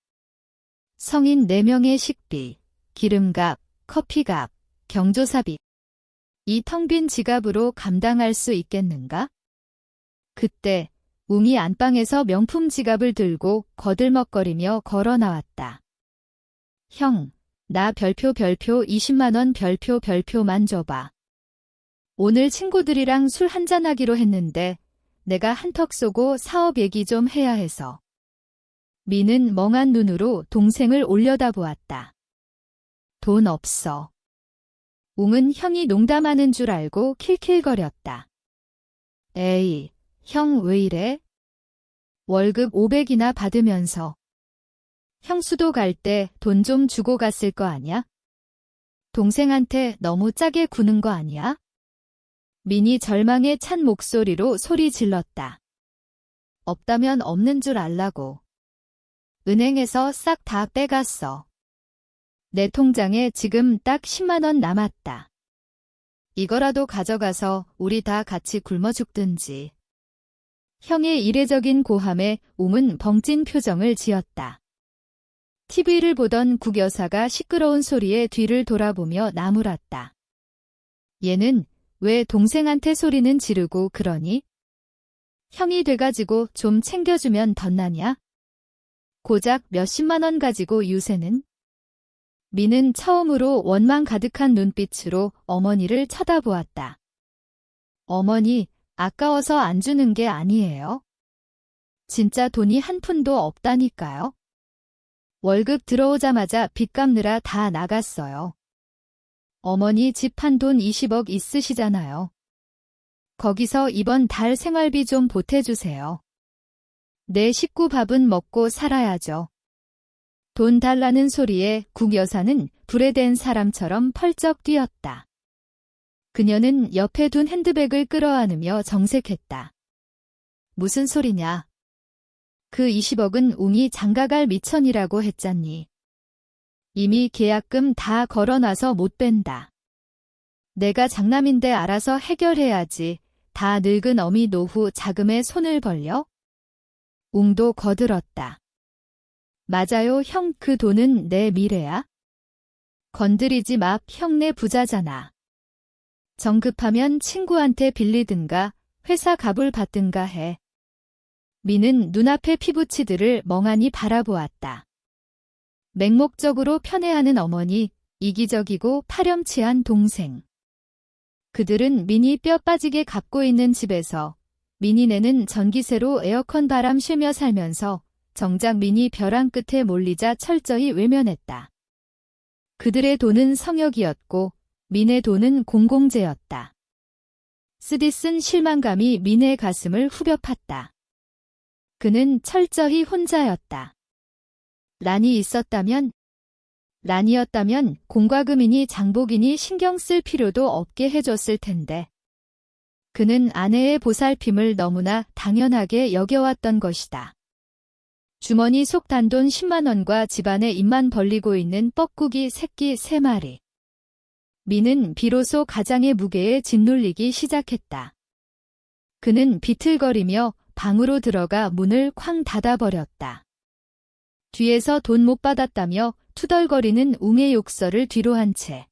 성인 4명의 식비, 기름값, 커피값, 경조사비. 이 텅 빈 지갑으로 감당할 수 있겠는가? 그때 웅이 안방에서 명품 지갑을 들고 거들먹거리며 걸어 나왔다. 형, 나 별표 20만원 별표만 줘봐. 오늘 친구들이랑 술 한잔하기로 했는데 내가 한턱 쏘고 사업 얘기 좀 해야 해서. 민은 멍한 눈으로 동생을 올려다보았다. 돈 없어. 웅은 형이 농담하는 줄 알고 킬킬거렸다. 에이, 형 왜 이래? 월급 500이나 받으면서. 형수도 갈 때 돈 좀 주고 갔을 거 아냐? 동생한테 너무 짜게 구는 거 아니야? 민이 절망에 찬 목소리로 소리 질렀다. 없다면 없는 줄 알라고. 은행에서 싹 다 빼갔어. 내 통장에 지금 딱 10만 원 남았다. 이거라도 가져가서 우리 다 같이 굶어 죽든지. 형의 이례적인 고함에 웅은 벙찐 표정을 지었다. TV를 보던 국 여사가 시끄러운 소리에 뒤를 돌아보며 나무랐다. 얘는 왜 동생한테 소리는 지르고 그러니? 형이 돼가지고 좀 챙겨주면 덧나냐? 고작 몇십만 원 가지고 유세는? 민은 처음으로 원망 가득한 눈빛으로 어머니를 쳐다보았다. 어머니, 아까워서 안 주는 게 아니에요. 진짜 돈이 한 푼도 없다니까요. 월급 들어오자마자 빚 갚느라 다 나갔어요. 어머니 집 한 돈 20억 있으시잖아요. 거기서 이번 달 생활비 좀 보태주세요. 내 식구 밥은 먹고 살아야죠. 돈 달라는 소리에 국 여사는 불에 댄 사람처럼 펄쩍 뛰었다. 그녀는 옆에 둔 핸드백을 끌어안으며 정색했다. 무슨 소리냐? 그 20억은 웅이 장가갈 미천이라고 했잖니. 이미 계약금 다 걸어놔서 못 뺀다. 내가 장남인데 알아서 해결해야지. 다 늙은 어미 노후 자금에 손을 벌려? 웅도 거들었다. 맞아요, 형, 그 돈은 내 미래야? 건드리지 마, 형네 부자잖아. 정급하면 친구한테 빌리든가 회사 갑을 받든가 해. 민은 눈앞의 피부치들을 멍하니 바라보았다. 맹목적으로 편애하는 어머니, 이기적이고 파렴치한 동생. 그들은 민이 뼈 빠지게 갚고 있는 집에서 민이네는 전기세로 에어컨 바람 쐬며 살면서 정작 민이 벼랑 끝에 몰리자 철저히 외면했다. 그들의 돈은 성역이었고 민의 돈은 공공재였다. 쓰디쓴 실망감이 민의 가슴을 후벼 팠다. 그는 철저히 혼자였다. 란이었다면 공과금이니 장복이니 신경 쓸 필요도 없게 해줬을 텐데. 그는 아내의 보살핌을 너무나 당연하게 여겨왔던 것이다. 주머니 속 단돈 10만 원과 집안에 입만 벌리고 있는 뻐꾸기 새끼 3마리. 민은 비로소 가장의 무게에 짓눌리기 시작했다. 그는 비틀거리며 방으로 들어가 문을 쾅 닫아버렸다. 뒤에서 돈 못 받았다며 투덜거리는 웅의 욕설을 뒤로 한 채.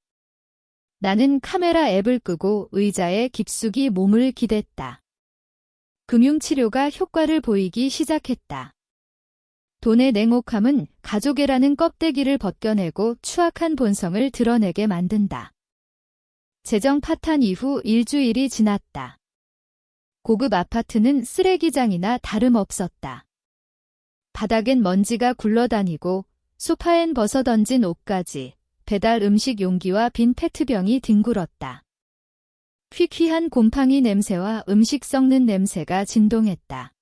나는 카메라 앱을 끄고 의자에 깊숙이 몸을 기댔다. 금융치료가 효과를 보이기 시작했다. 돈의 냉혹함은 가족애라는 껍데기를 벗겨내고 추악한 본성을 드러내게 만든다. 재정 파탄 이후 일주일이 지났다. 고급 아파트는 쓰레기장이나 다름없었다. 바닥엔 먼지가 굴러다니고 소파엔 벗어던진 옷까지 배달 음식 용기와 빈 페트병이 뒹굴었다. 퀴퀴한 곰팡이 냄새와 음식 썩는 냄새가 진동했다.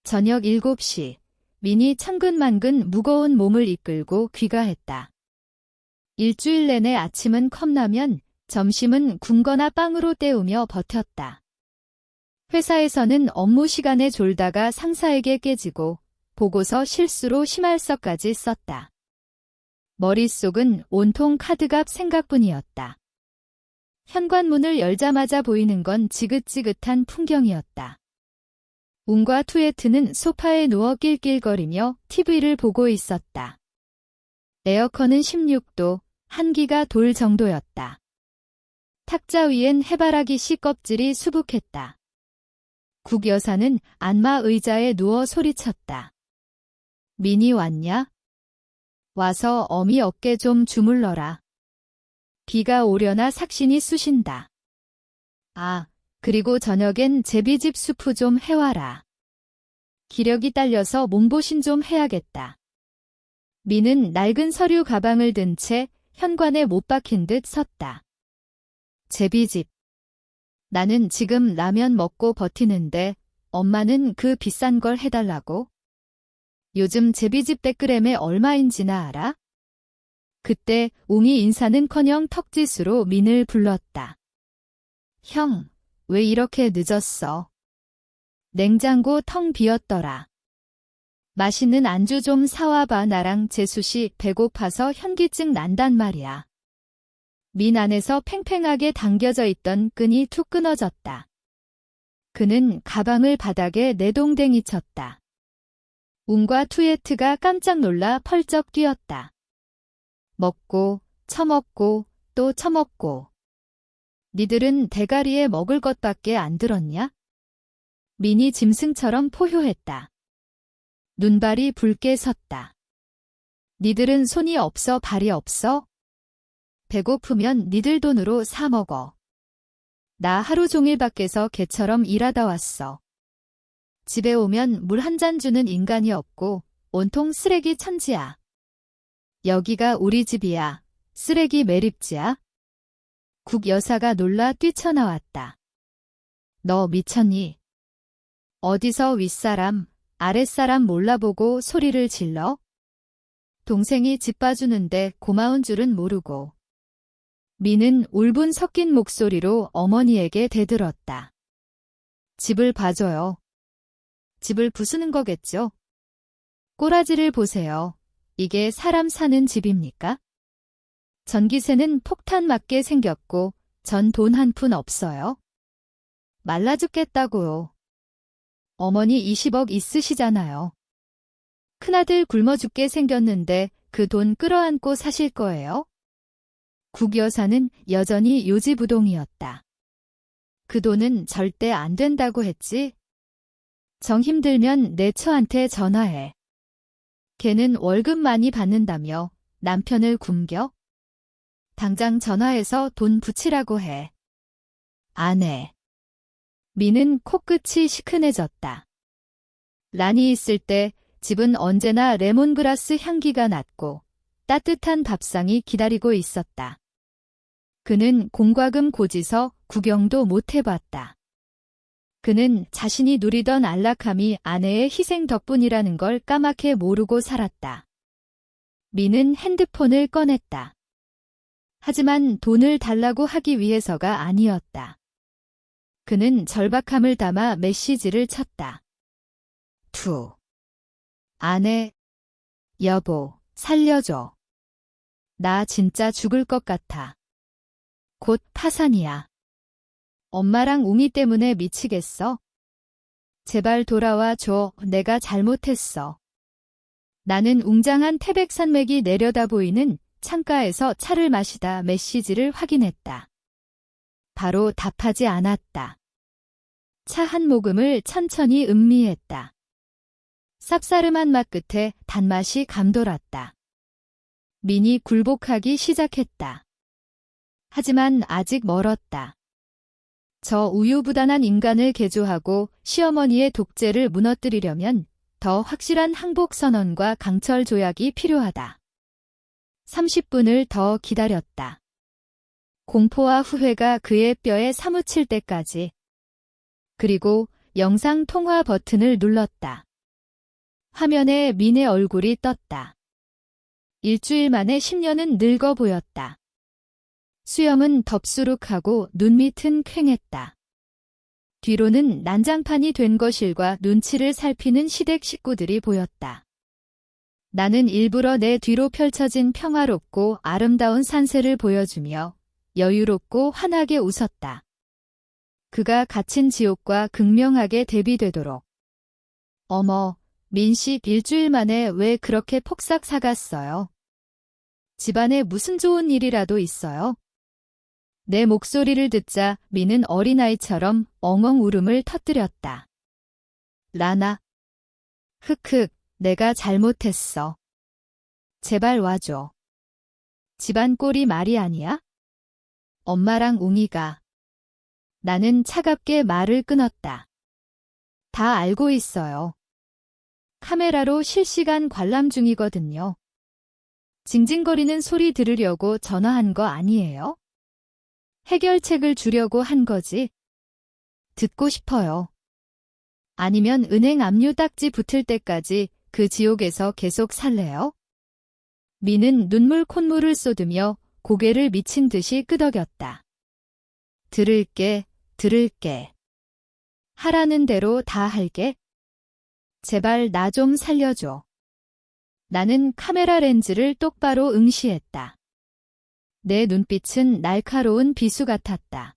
저녁 7시, 민이 천근만근 무거운 몸을 이끌고 귀가했다. 일주일 내내 아침은 컵라면, 점심은 군거나 빵으로 때우며 버텼다. 회사에서는 업무 시간에 졸다가 상사에게 깨지고 보고서 실수로 심할서까지 썼다. 머릿속은 온통 카드값 생각뿐이었다. 현관문을 열자마자 보이는 건 지긋지긋한 풍경이었다. 웅과 투에트는 소파에 누워 낄낄거리며 TV를 보고 있었다. 에어컨은 16도, 한기가 돌 정도였다. 탁자 위엔 해바라기 씨 껍질이 수북했다. 국 여사는 안마 의자에 누워 소리쳤다. 민이 왔냐? 와서 어미 어깨 좀 주물러라. 비가 오려나 삭신이 쑤신다. 아, 그리고 저녁엔 제비집 수프 좀 해와라. 기력이 딸려서 몸보신 좀 해야겠다. 민은 낡은 서류 가방을 든 채 현관에 못 박힌 듯 섰다. 제비집. 나는 지금 라면 먹고 버티는데 엄마는 그 비싼 걸 해달라고? 요즘 제비집 100g에 얼마인지나 알아? 그때 웅이 인사는커녕 턱짓으로 민을 불렀다. 형, 왜 이렇게 늦었어? 냉장고 텅 비었더라. 맛있는 안주 좀 사와봐. 나랑 재수씨 배고파서 현기증 난단 말이야. 민 안에서 팽팽하게 당겨져 있던 끈이 툭 끊어졌다. 그는 가방을 바닥에 내동댕이 쳤다. 웅과 투예트가 깜짝 놀라 펄쩍 뛰었다. 먹고, 처먹고, 또 처먹고. 니들은 대가리에 먹을 것밖에 안 들었냐? 민이 짐승처럼 포효했다. 눈발이 붉게 섰다. 니들은 손이 없어 발이 없어? 배고프면 니들 돈으로 사 먹어. 나 하루 종일 밖에서 개처럼 일하다 왔어. 집에 오면 물 한 잔 주는 인간이 없고 온통 쓰레기 천지야. 여기가 우리 집이야. 쓰레기 매립지야? 국 여사가 놀라 뛰쳐나왔다. 너 미쳤니? 어디서 윗사람, 아랫사람 몰라보고 소리를 질러? 동생이 집 봐주는데 고마운 줄은 모르고. 미는 울분 섞인 목소리로 어머니에게 대들었다. 집을 봐줘요. 집을 부수는 거겠죠? 꼬라지를 보세요. 이게 사람 사는 집입니까? 전기세는 폭탄 맞게 생겼고 전 돈 한 푼 없어요. 말라 죽겠다고요. 어머니 20억 있으시잖아요. 큰아들 굶어 죽게 생겼는데 그 돈 끌어안고 사실 거예요? 국 여사는 여전히 요지부동이었다. 그 돈은 절대 안 된다고 했지? 정 힘들면 내 처한테 전화해. 걔는 월급 많이 받는다며 남편을 굶겨? 당장 전화해서 돈 붙이라고 해. 안 해. 미는 코끝이 시큰해졌다. 란이 있을 때 집은 언제나 레몬그라스 향기가 났고 따뜻한 밥상이 기다리고 있었다. 그는 공과금 고지서 구경도 못 해봤다. 그는 자신이 누리던 안락함이 아내의 희생 덕분이라는 걸 까맣게 모르고 살았다. 미는 핸드폰을 꺼냈다. 하지만 돈을 달라고 하기 위해서가 아니었다. 그는 절박함을 담아 메시지를 쳤다. 아내, 여보, 살려줘. 나 진짜 죽을 것 같아. 곧 파산이야. 엄마랑 웅이 때문에 미치겠어? 제발 돌아와 줘. 내가 잘못했어. 나는 웅장한 태백산맥이 내려다 보이는 창가에서 차를 마시다 메시지를 확인했다. 바로 답하지 않았다. 차 한 모금을 천천히 음미했다. 쌉싸름한 맛 끝에 단맛이 감돌았다. 민이 굴복하기 시작했다. 하지만 아직 멀었다. 저 우유부단한 인간을 개조하고 시어머니의 독재를 무너뜨리려면 더 확실한 항복 선언과 강철 조약이 필요하다. 30분을 더 기다렸다. 공포와 후회가 그의 뼈에 사무칠 때까지. 그리고 영상 통화 버튼을 눌렀다. 화면에 민의 얼굴이 떴다. 일주일 만에 10년은 늙어 보였다. 수염은 덥수룩하고 눈밑은 퀭했다. 뒤로는 난장판이 된 거실과 눈치를 살피는 시댁 식구들이 보였다. 나는 일부러 내 뒤로 펼쳐진 평화롭고 아름다운 산세를 보여주며 여유롭고 환하게 웃었다. 그가 갇힌 지옥과 극명하게 대비되도록. 어머, 민씨 일주일 만에 왜 그렇게 폭삭 사갔어요? 집안에 무슨 좋은 일이라도 있어요? 내 목소리를 듣자 민은 어린아이처럼 엉엉 울음을 터뜨렸다. 라나. 흑흑, 내가 잘못했어. 제발 와줘. 집안 꼴이 말이 아니야? 엄마랑 웅이가. 나는 차갑게 말을 끊었다. 다 알고 있어요. 카메라로 실시간 관람 중이거든요. 징징거리는 소리 들으려고 전화한 거 아니에요? 해결책을 주려고 한 거지. 듣고 싶어요. 아니면 은행 압류 딱지 붙을 때까지 그 지옥에서 계속 살래요? 미는 눈물 콧물을 쏟으며 고개를 미친 듯이 끄덕였다. 들을게, 들을게. 하라는 대로 다 할게. 제발 나 좀 살려줘. 나는 카메라 렌즈를 똑바로 응시했다. 내 눈빛은 날카로운 비수 같았다.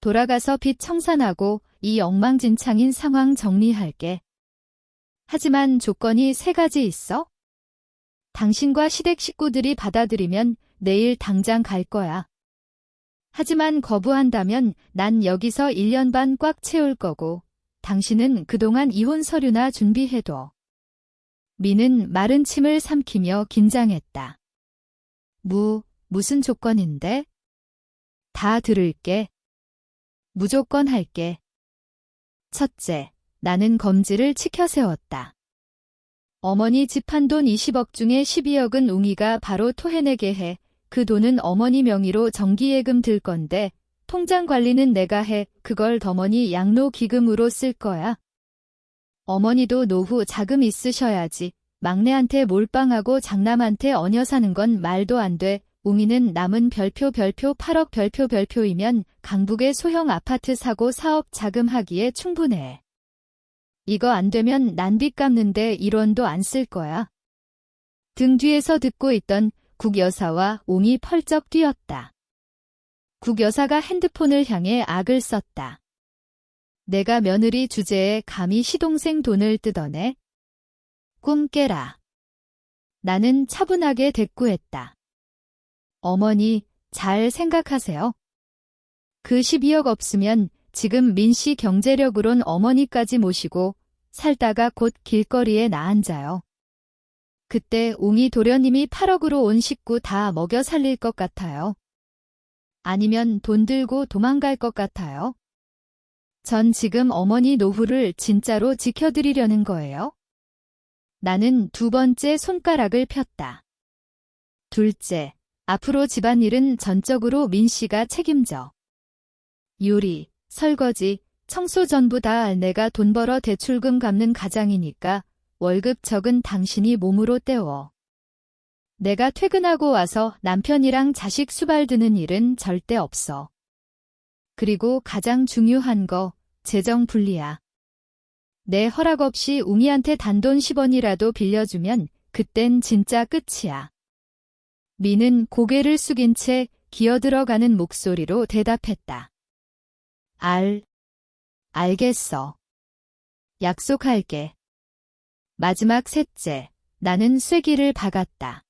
돌아가서 빚 청산하고 이 엉망진창인 상황 정리할게. 하지만 조건이 3가지 있어. 당신과 시댁 식구들이 받아들이면 내일 당장 갈 거야. 하지만 거부한다면 난 여기서 1년 반 꽉 채울 거고 당신은 그동안 이혼 서류나 준비해둬. 미는 마른 침을 삼키며 긴장했다. 무슨 조건인데? 다 들을게. 무조건 할게. 첫째, 나는 검지를 치켜 세웠다. 어머니 집한 돈 20억 중에 12억은 웅이가 바로 토해내게 해. 그 돈은 어머니 명의로 정기예금 들 건데 통장 관리는 내가 해. 그걸 더머니 양로기금으로 쓸 거야. 어머니도 노후 자금 있으셔야지. 막내한테 몰빵하고 장남한테 얹어 사는 건 말도 안 돼. 웅이는 남은 별표 8억 별표이면 강북에 소형 아파트 사고 사업 자금하기에 충분해. 이거 안 되면 난 빚 갚는데 1원도 안 쓸 거야. 등 뒤에서 듣고 있던 국 여사와 웅이 펄쩍 뛰었다. 국 여사가 핸드폰을 향해 악을 썼다. 내가 며느리 주제에 감히 시동생 돈을 뜯어내? 꿈 깨라. 나는 차분하게 대꾸했다. 어머니, 잘 생각하세요. 그 12억 없으면 지금 민씨 경제력으론 어머니까지 모시고 살다가 곧 길거리에 나앉아요. 그때 웅이 도련님이 8억으로 온 식구 다 먹여 살릴 것 같아요. 아니면 돈 들고 도망갈 것 같아요. 전 지금 어머니 노후를 진짜로 지켜드리려는 거예요. 나는 2번째 손가락을 폈다. 둘째, 앞으로 집안일은 전적으로 민씨가 책임져. 요리, 설거지, 청소 전부 다 내가 돈 벌어 대출금 갚는 가장이니까 월급 적은 당신이 몸으로 때워. 내가 퇴근하고 와서 남편이랑 자식 수발 드는 일은 절대 없어. 그리고 가장 중요한 거, 재정 분리야. 내 허락 없이 웅이한테 단돈 10원이라도 빌려주면 그땐 진짜 끝이야. 미는 고개를 숙인 채 기어들어가는 목소리로 대답했다. 알겠어. 약속할게. 마지막 셋째, 나는 쐐기를 박았다.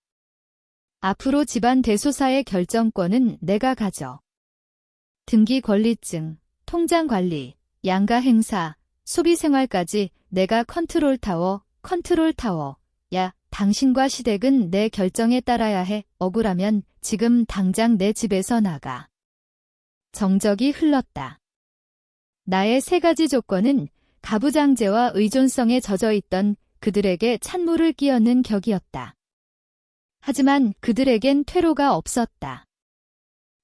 앞으로 집안 대소사의 결정권은 내가 가져. 등기 권리증, 통장 관리, 양가 행사, 소비 생활까지 내가 컨트롤 타워. 야, 당신과 시댁은 내 결정에 따라야 해. 억울하면 지금 당장 내 집에서 나가. 정적이 흘렀다. 나의 3가지 조건은 가부장제와 의존성에 젖어있던 그들에게 찬물을 끼얹는 격이었다. 하지만 그들에겐 퇴로가 없었다.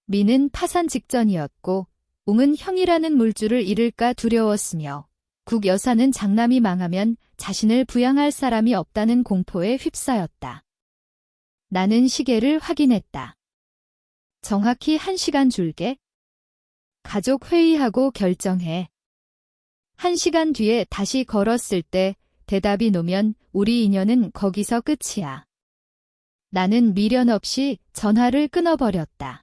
미는 파산 직전이었고 웅은 형이라는 물줄을 잃을까 두려웠으며 국 여사는 장남이 망하면 자신을 부양할 사람이 없다는 공포에 휩싸였다. 나는 시계를 확인했다. 정확히 1시간 줄게. 가족 회의하고 결정해. 1시간 뒤에 다시 걸었을 때 대답이 노면 우리 인연은 거기서 끝이야. 나는 미련 없이 전화를 끊어버렸다.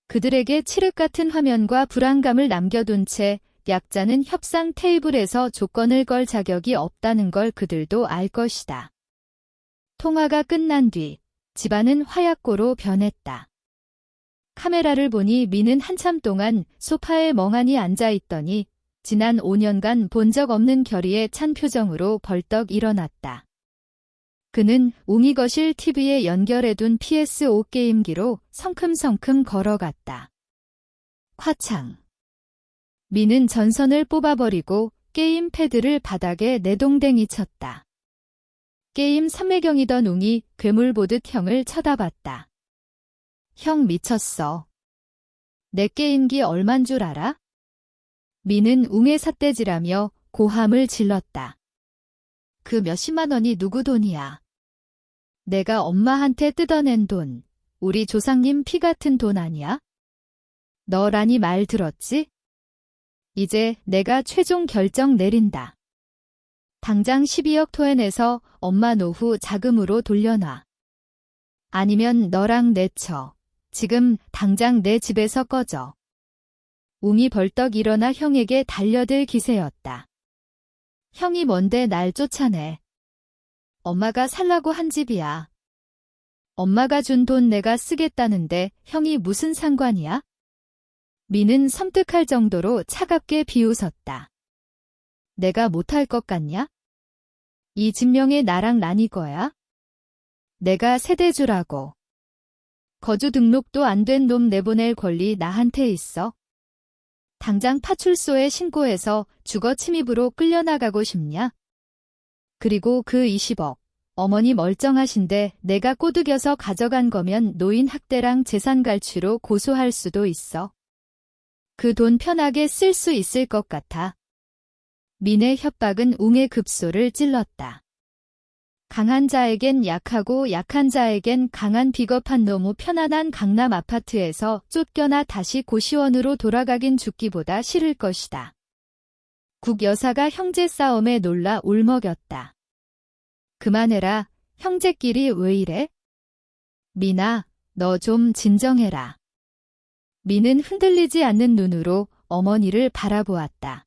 그들에게 칠흑 같은 화면과 불안감을 남겨둔 채 약자는 협상 테이블에서 조건을 걸 자격이 없다는 걸 그들도 알 것이다. 통화가 끝난 뒤 집안은 화약고로 변했다. 카메라를 보니 미는 한참 동안 소파에 멍하니 앉아있더니 지난 5년간 본 적 없는 결의에 찬 표정으로 벌떡 일어났다. 그는 웅이 거실 TV에 연결해둔 PS5 게임기로 성큼성큼 걸어갔다. 화창. 미는 전선을 뽑아버리고 게임 패드를 바닥에 내동댕이 쳤다. 게임 삼매경이던 웅이 괴물 보듯 형을 쳐다봤다. 형 미쳤어. 내 게임기 얼만 줄 알아? 미는 웅의 삿대질하며 고함을 질렀다. 그 몇십만 원이 누구 돈이야? 내가 엄마한테 뜯어낸 돈, 우리 조상님 피 같은 돈 아니야? 너라니 말 들었지? 이제 내가 최종 결정 내린다. 당장 12억 토해내서 엄마 노후 자금으로 돌려놔. 아니면 너랑 내쳐. 지금 당장 내 집에서 꺼져. 웅이 벌떡 일어나 형에게 달려들 기세였다. 형이 뭔데 날 쫓아내. 엄마가 살라고 한 집이야. 엄마가 준 돈 내가 쓰겠다는데 형이 무슨 상관이야? 미는 섬뜩할 정도로 차갑게 비웃었다. 내가 못할 것 같냐? 이 집명에 나랑 나니 거야? 내가 세대주라고. 거주 등록도 안 된 놈 내보낼 권리 나한테 있어. 당장 파출소에 신고해서 주거 침입으로 끌려나가고 싶냐? 그리고 그 20억. 어머니 멀쩡하신데 내가 꼬드겨서 가져간 거면 노인 학대랑 재산 갈취로 고소할 수도 있어. 그 돈 편하게 쓸 수 있을 것 같아. 민의 협박은 웅의 급소를 찔렀다. 강한 자에겐 약하고 약한 자에겐 강한 비겁한 너무 편안한 강남 아파트에서 쫓겨나 다시 고시원으로 돌아가긴 죽기보다 싫을 것이다. 국 여사가 형제 싸움에 놀라 울먹였다. 그만해라. 형제끼리 왜 이래? 미나, 너 좀 진정해라. 미는 흔들리지 않는 눈으로 어머니를 바라보았다.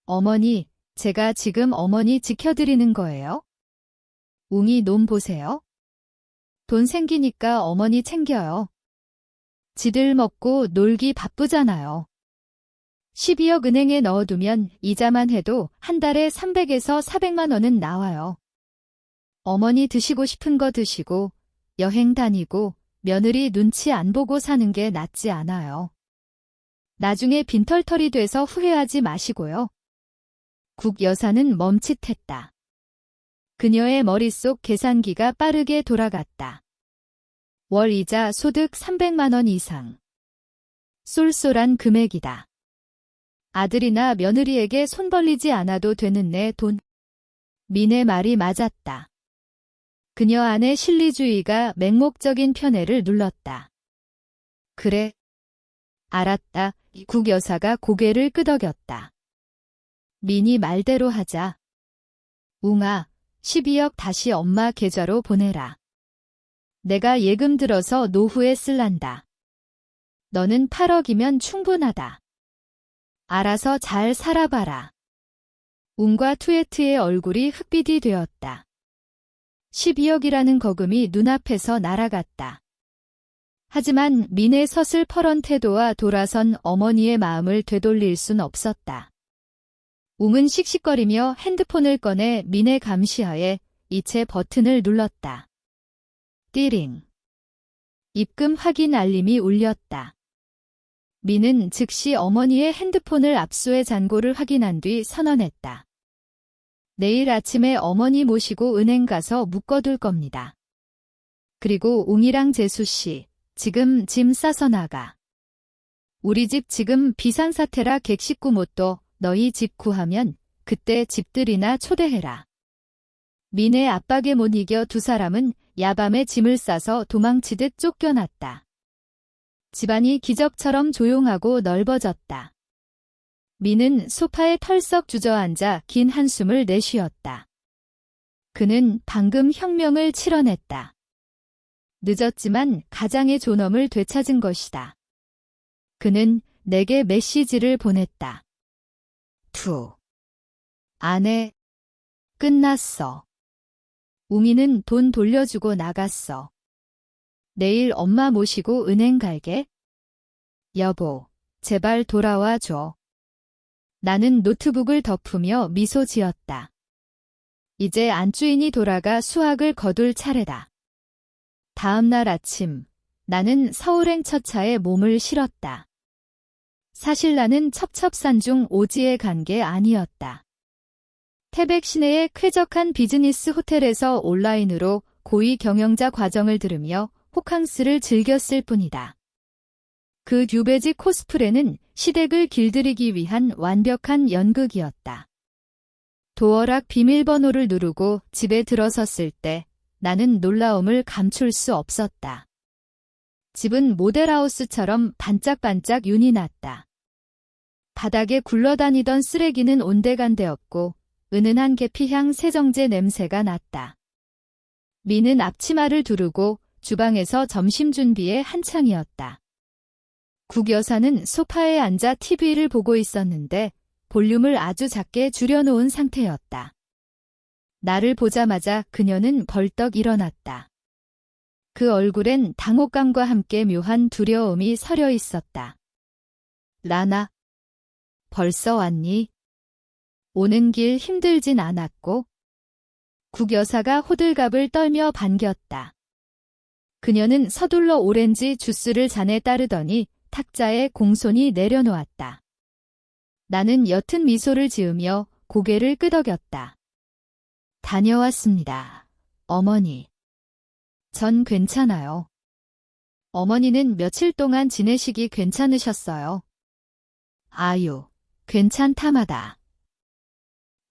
어머니, 제가 지금 어머니 지켜드리는 거예요? 웅이 놈 보세요. 돈 생기니까 어머니 챙겨요. 지들 먹고 놀기 바쁘잖아요. 12억 은행에 넣어두면 이자만 해도 한 달에 300에서 400만 원은 나와요. 어머니 드시고 싶은 거 드시고 여행 다니고 며느리 눈치 안 보고 사는 게 낫지 않아요. 나중에 빈털털이 돼서 후회하지 마시고요. 국 여사는 멈칫했다. 그녀의 머릿속 계산기가 빠르게 돌아갔다. 월 이자 소득 300만 원 이상. 쏠쏠한 금액이다. 아들이나 며느리에게 손 벌리지 않아도 되는 내 돈. 민의 말이 맞았다. 그녀 안의 실리주의가 맹목적인 편애를 눌렀다. 그래. 알았다. 국 여사가 고개를 끄덕였다. 민이 말대로 하자. 웅아, 12억 다시 엄마 계좌로 보내라. 내가 예금 들어서 노후에 쓸란다. 너는 8억이면 충분하다. 알아서 잘 살아봐라. 웅과 투에트의 얼굴이 흑빛이 되었다. 12억이라는 거금이 눈앞에서 날아갔다. 하지만 민의 서슬퍼런 태도와 돌아선 어머니의 마음을 되돌릴 순 없었다. 웅은 씩씩거리며 핸드폰을 꺼내 민의 감시하에 이체 버튼을 눌렀다. 띠링. 입금 확인 알림이 울렸다. 민은 즉시 어머니의 핸드폰을 압수해 잔고를 확인한 뒤 선언했다. 내일 아침에 어머니 모시고 은행 가서 묶어둘 겁니다. 그리고 웅이랑 재수씨, 지금 짐 싸서 나가. 우리 집 지금 비상사태라 객식구 못 둬. 너희 집 구하면 그때 집들이나 초대해라. 민의 압박에 못 이겨 두 사람은 야밤에 짐을 싸서 도망치듯 쫓겨났다. 집안이 기적처럼 조용하고 넓어졌다. 민은 소파에 털썩 주저앉아 긴 한숨을 내쉬었다. 그는 방금 혁명을 치러냈다. 늦었지만 가장의 존엄을 되찾은 것이다. 그는 내게 메시지를 보냈다. 아내, 끝났어. 웅이는 돈 돌려주고 나갔어. 내일 엄마 모시고 은행 갈게. 여보, 제발 돌아와 줘. 나는 노트북을 덮으며 미소 지었다. 이제 안주인이 돌아가 수학을 거둘 차례다. 다음 날 아침, 나는 서울행 첫차에 몸을 실었다. 사실 나는 첩첩산중 오지에 간 게 아니었다. 태백 시내의 쾌적한 비즈니스 호텔에서 온라인으로 고위 경영자 과정을 들으며 호캉스를 즐겼을 뿐이다. 그 뉴베지 코스프레는 시댁을 길들이기 위한 완벽한 연극이었다. 도어락 비밀번호를 누르고 집에 들어섰을 때 나는 놀라움을 감출 수 없었다. 집은 모델하우스처럼 반짝반짝 윤이 났다. 바닥에 굴러다니던 쓰레기는 온데간데없고 은은한 계피향 세정제 냄새가 났다. 미는 앞치마를 두르고 주방에서 점심 준비에 한창이었다. 국 여사는 소파에 앉아 TV를 보고 있었는데 볼륨을 아주 작게 줄여놓은 상태였다. 나를 보자마자 그녀는 벌떡 일어났다. 그 얼굴엔 당혹감과 함께 묘한 두려움이 서려 있었다. 라나, 벌써 왔니? 오는 길 힘들진 않았고? 국 여사가 호들갑을 떨며 반겼다. 그녀는 서둘러 오렌지 주스를 잔에 따르더니 탁자에 공손히 내려놓았다. 나는 옅은 미소를 지으며 고개를 끄덕였다. 다녀왔습니다, 어머니. 전 괜찮아요. 어머니는 며칠 동안 지내시기 괜찮으셨어요? 아유, 괜찮다마다.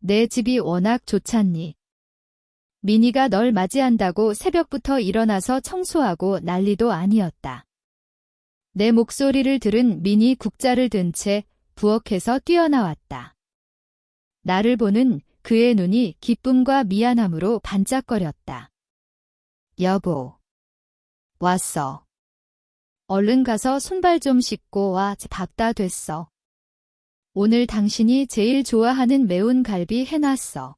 내 집이 워낙 좋잖니. 미니가 널 맞이한다고 새벽부터 일어나서 청소하고 난리도 아니었다. 내 목소리를 들은 미니 국자를 든 채 부엌에서 뛰어나왔다. 나를 보는 그의 눈이 기쁨과 미안함으로 반짝거렸다. 여보. 왔어. 얼른 가서 손발 좀 씻고 와. 밥 다 됐어. 오늘 당신이 제일 좋아하는 매운 갈비 해놨어.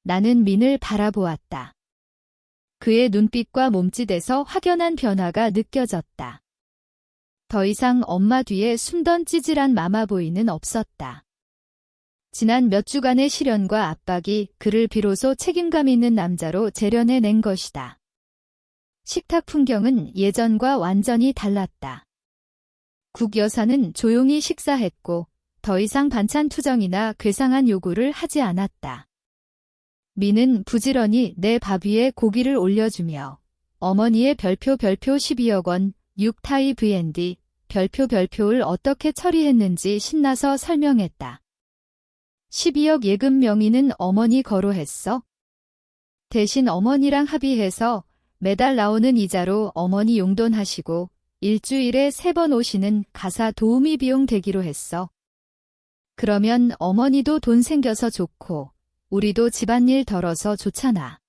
나는 민을 바라보았다. 그의 눈빛과 몸짓에서 확연한 변화가 느껴졌다. 더 이상 엄마 뒤에 숨던 찌질한 마마보이는 없었다. 지난 몇 주간의 시련과 압박이 그를 비로소 책임감 있는 남자로 재련해낸 것이다. 식탁 풍경은 예전과 완전히 달랐다. 국 여사는 조용히 식사했고 더 이상 반찬 투정이나 괴상한 요구를 하지 않았다. 미는 부지런히 내 밥 위에 고기를 올려주며 어머니의 별표 12억 원, 6타이 V&D, 별표를 어떻게 처리했는지 신나서 설명했다. 12억 예금 명의는 어머니 거로 했어? 대신 어머니랑 합의해서 매달 나오는 이자로 어머니 용돈하시고 일주일에 3번 오시는 가사 도우미 비용 대기로 했어. 그러면 어머니도 돈 생겨서 좋고 우리도 집안일 덜어서 좋잖아.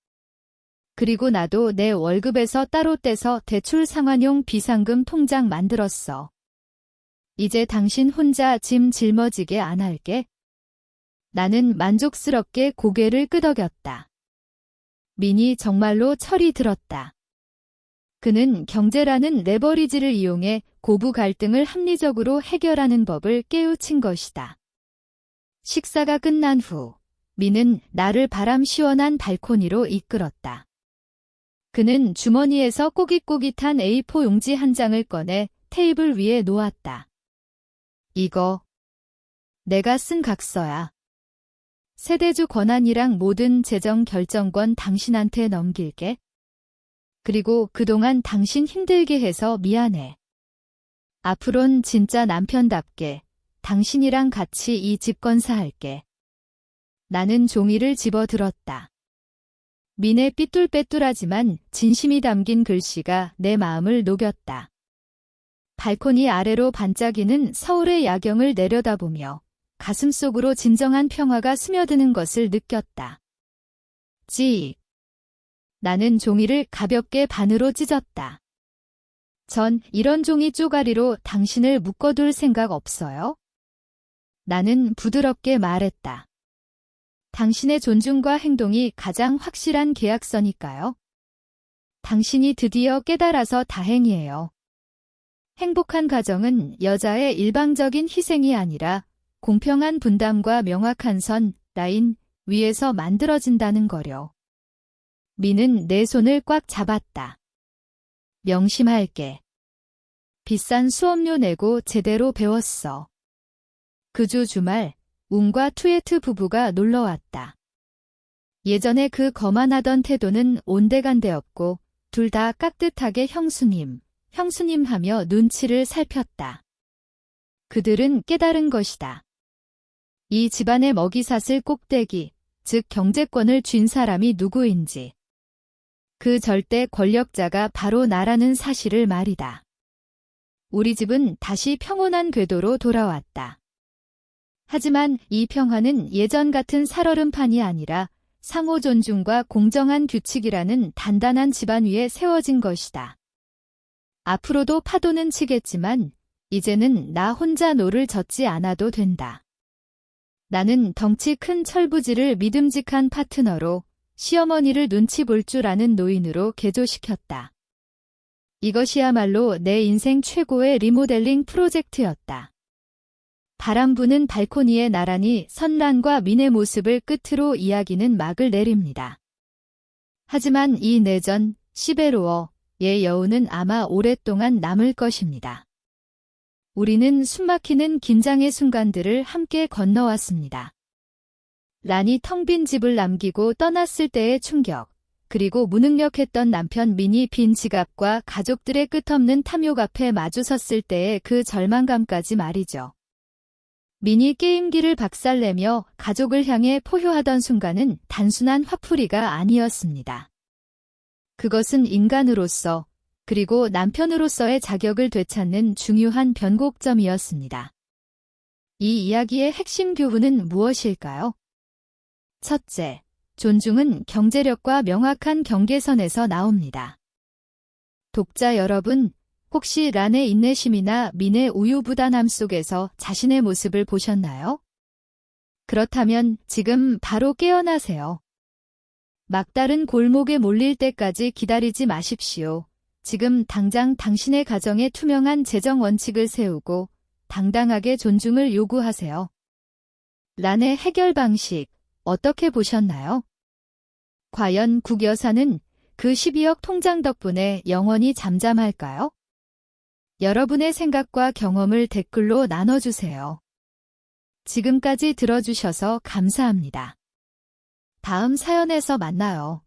그리고 나도 내 월급에서 따로 떼서 대출 상환용 비상금 통장 만들었어. 이제 당신 혼자 짐 짊어지게 안 할게. 나는 만족스럽게 고개를 끄덕였다. 민이 정말로 철이 들었다. 그는 경제라는 레버리지를 이용해 고부 갈등을 합리적으로 해결하는 법을 깨우친 것이다. 식사가 끝난 후 민은 나를 바람 시원한 발코니로 이끌었다. 그는 주머니에서 꼬깃꼬깃한 A4 용지 한 장을 꺼내 테이블 위에 놓았다. 이거 내가 쓴 각서야. 세대주 권한이랑 모든 재정 결정권 당신한테 넘길게. 그리고 그동안 당신 힘들게 해서 미안해. 앞으론 진짜 남편답게 당신이랑 같이 이 집 건사할게. 나는 종이를 집어들었다. 민의 삐뚤빼뚤하지만 진심이 담긴 글씨가 내 마음을 녹였다. 발코니 아래로 반짝이는 서울의 야경을 내려다보며 가슴속으로 진정한 평화가 스며드는 것을 느꼈다. 찌익. 나는 종이를 가볍게 반으로 찢었다. 전 이런 종이 쪼가리로 당신을 묶어둘 생각 없어요? 나는 부드럽게 말했다. 당신의 존중과 행동이 가장 확실한 계약서니까요. 당신이 드디어 깨달아서 다행이에요. 행복한 가정은 여자의 일방적인 희생이 아니라 공평한 분담과 명확한 선, 라인 위에서 만들어진다는 거려. 미는 내 손을 꽉 잡았다. 명심할게. 비싼 수업료 내고 제대로 배웠어. 그 주 주말 웅과 투에트 부부가 놀러왔다. 예전에 그 거만하던 태도는 온데간데없고 둘 다 깍듯하게 형수님 하며 눈치를 살폈다. 그들은 깨달은 것이다. 이 집안의 먹이사슬 꼭대기, 즉 경제권을 쥔 사람이 누구인지. 그 절대 권력자가 바로 나라는 사실을 말이다. 우리 집은 다시 평온한 궤도로 돌아왔다. 하지만 이 평화는 예전 같은 살얼음판이 아니라 상호 존중과 공정한 규칙이라는 단단한 집안 위에 세워진 것이다. 앞으로도 파도는 치겠지만 이제는 나 혼자 노를 젓지 않아도 된다. 나는 덩치 큰 철부지를 믿음직한 파트너로 시어머니를 눈치 볼 줄 아는 노인으로 개조시켰다. 이것이야말로 내 인생 최고의 리모델링 프로젝트였다. 바람 부는 발코니에 나란히 선란과 민의 모습을 끝으로 이야기는 막을 내립니다. 하지만 이 내전, 시베로어의 여운은 아마 오랫동안 남을 것입니다. 우리는 숨막히는 긴장의 순간들을 함께 건너왔습니다. 란이 텅 빈 집을 남기고 떠났을 때의 충격, 그리고 무능력했던 남편 민이 빈 지갑과 가족들의 끝없는 탐욕 앞에 마주섰을 때의 그 절망감까지 말이죠. 민이 게임기를 박살내며 가족을 향해 포효하던 순간은 단순한 화풀이가 아니었습니다. 그것은 인간으로서, 그리고 남편으로서의 자격을 되찾는 중요한 변곡점이었습니다. 이 이야기의 핵심 교훈은 무엇일까요? 첫째, 존중은 경제력과 명확한 경계선에서 나옵니다. 독자 여러분, 혹시 란의 인내심이나 민의 우유부단함 속에서 자신의 모습을 보셨나요? 그렇다면 지금 바로 깨어나세요. 막다른 골목에 몰릴 때까지 기다리지 마십시오. 지금 당장 당신의 가정에 투명한 재정 원칙을 세우고 당당하게 존중을 요구하세요. 란의 해결 방식, 어떻게 보셨나요? 과연 국여사는 그 12억 통장 덕분에 영원히 잠잠할까요? 여러분의 생각과 경험을 댓글로 나눠주세요. 지금까지 들어주셔서 감사합니다. 다음 사연에서 만나요.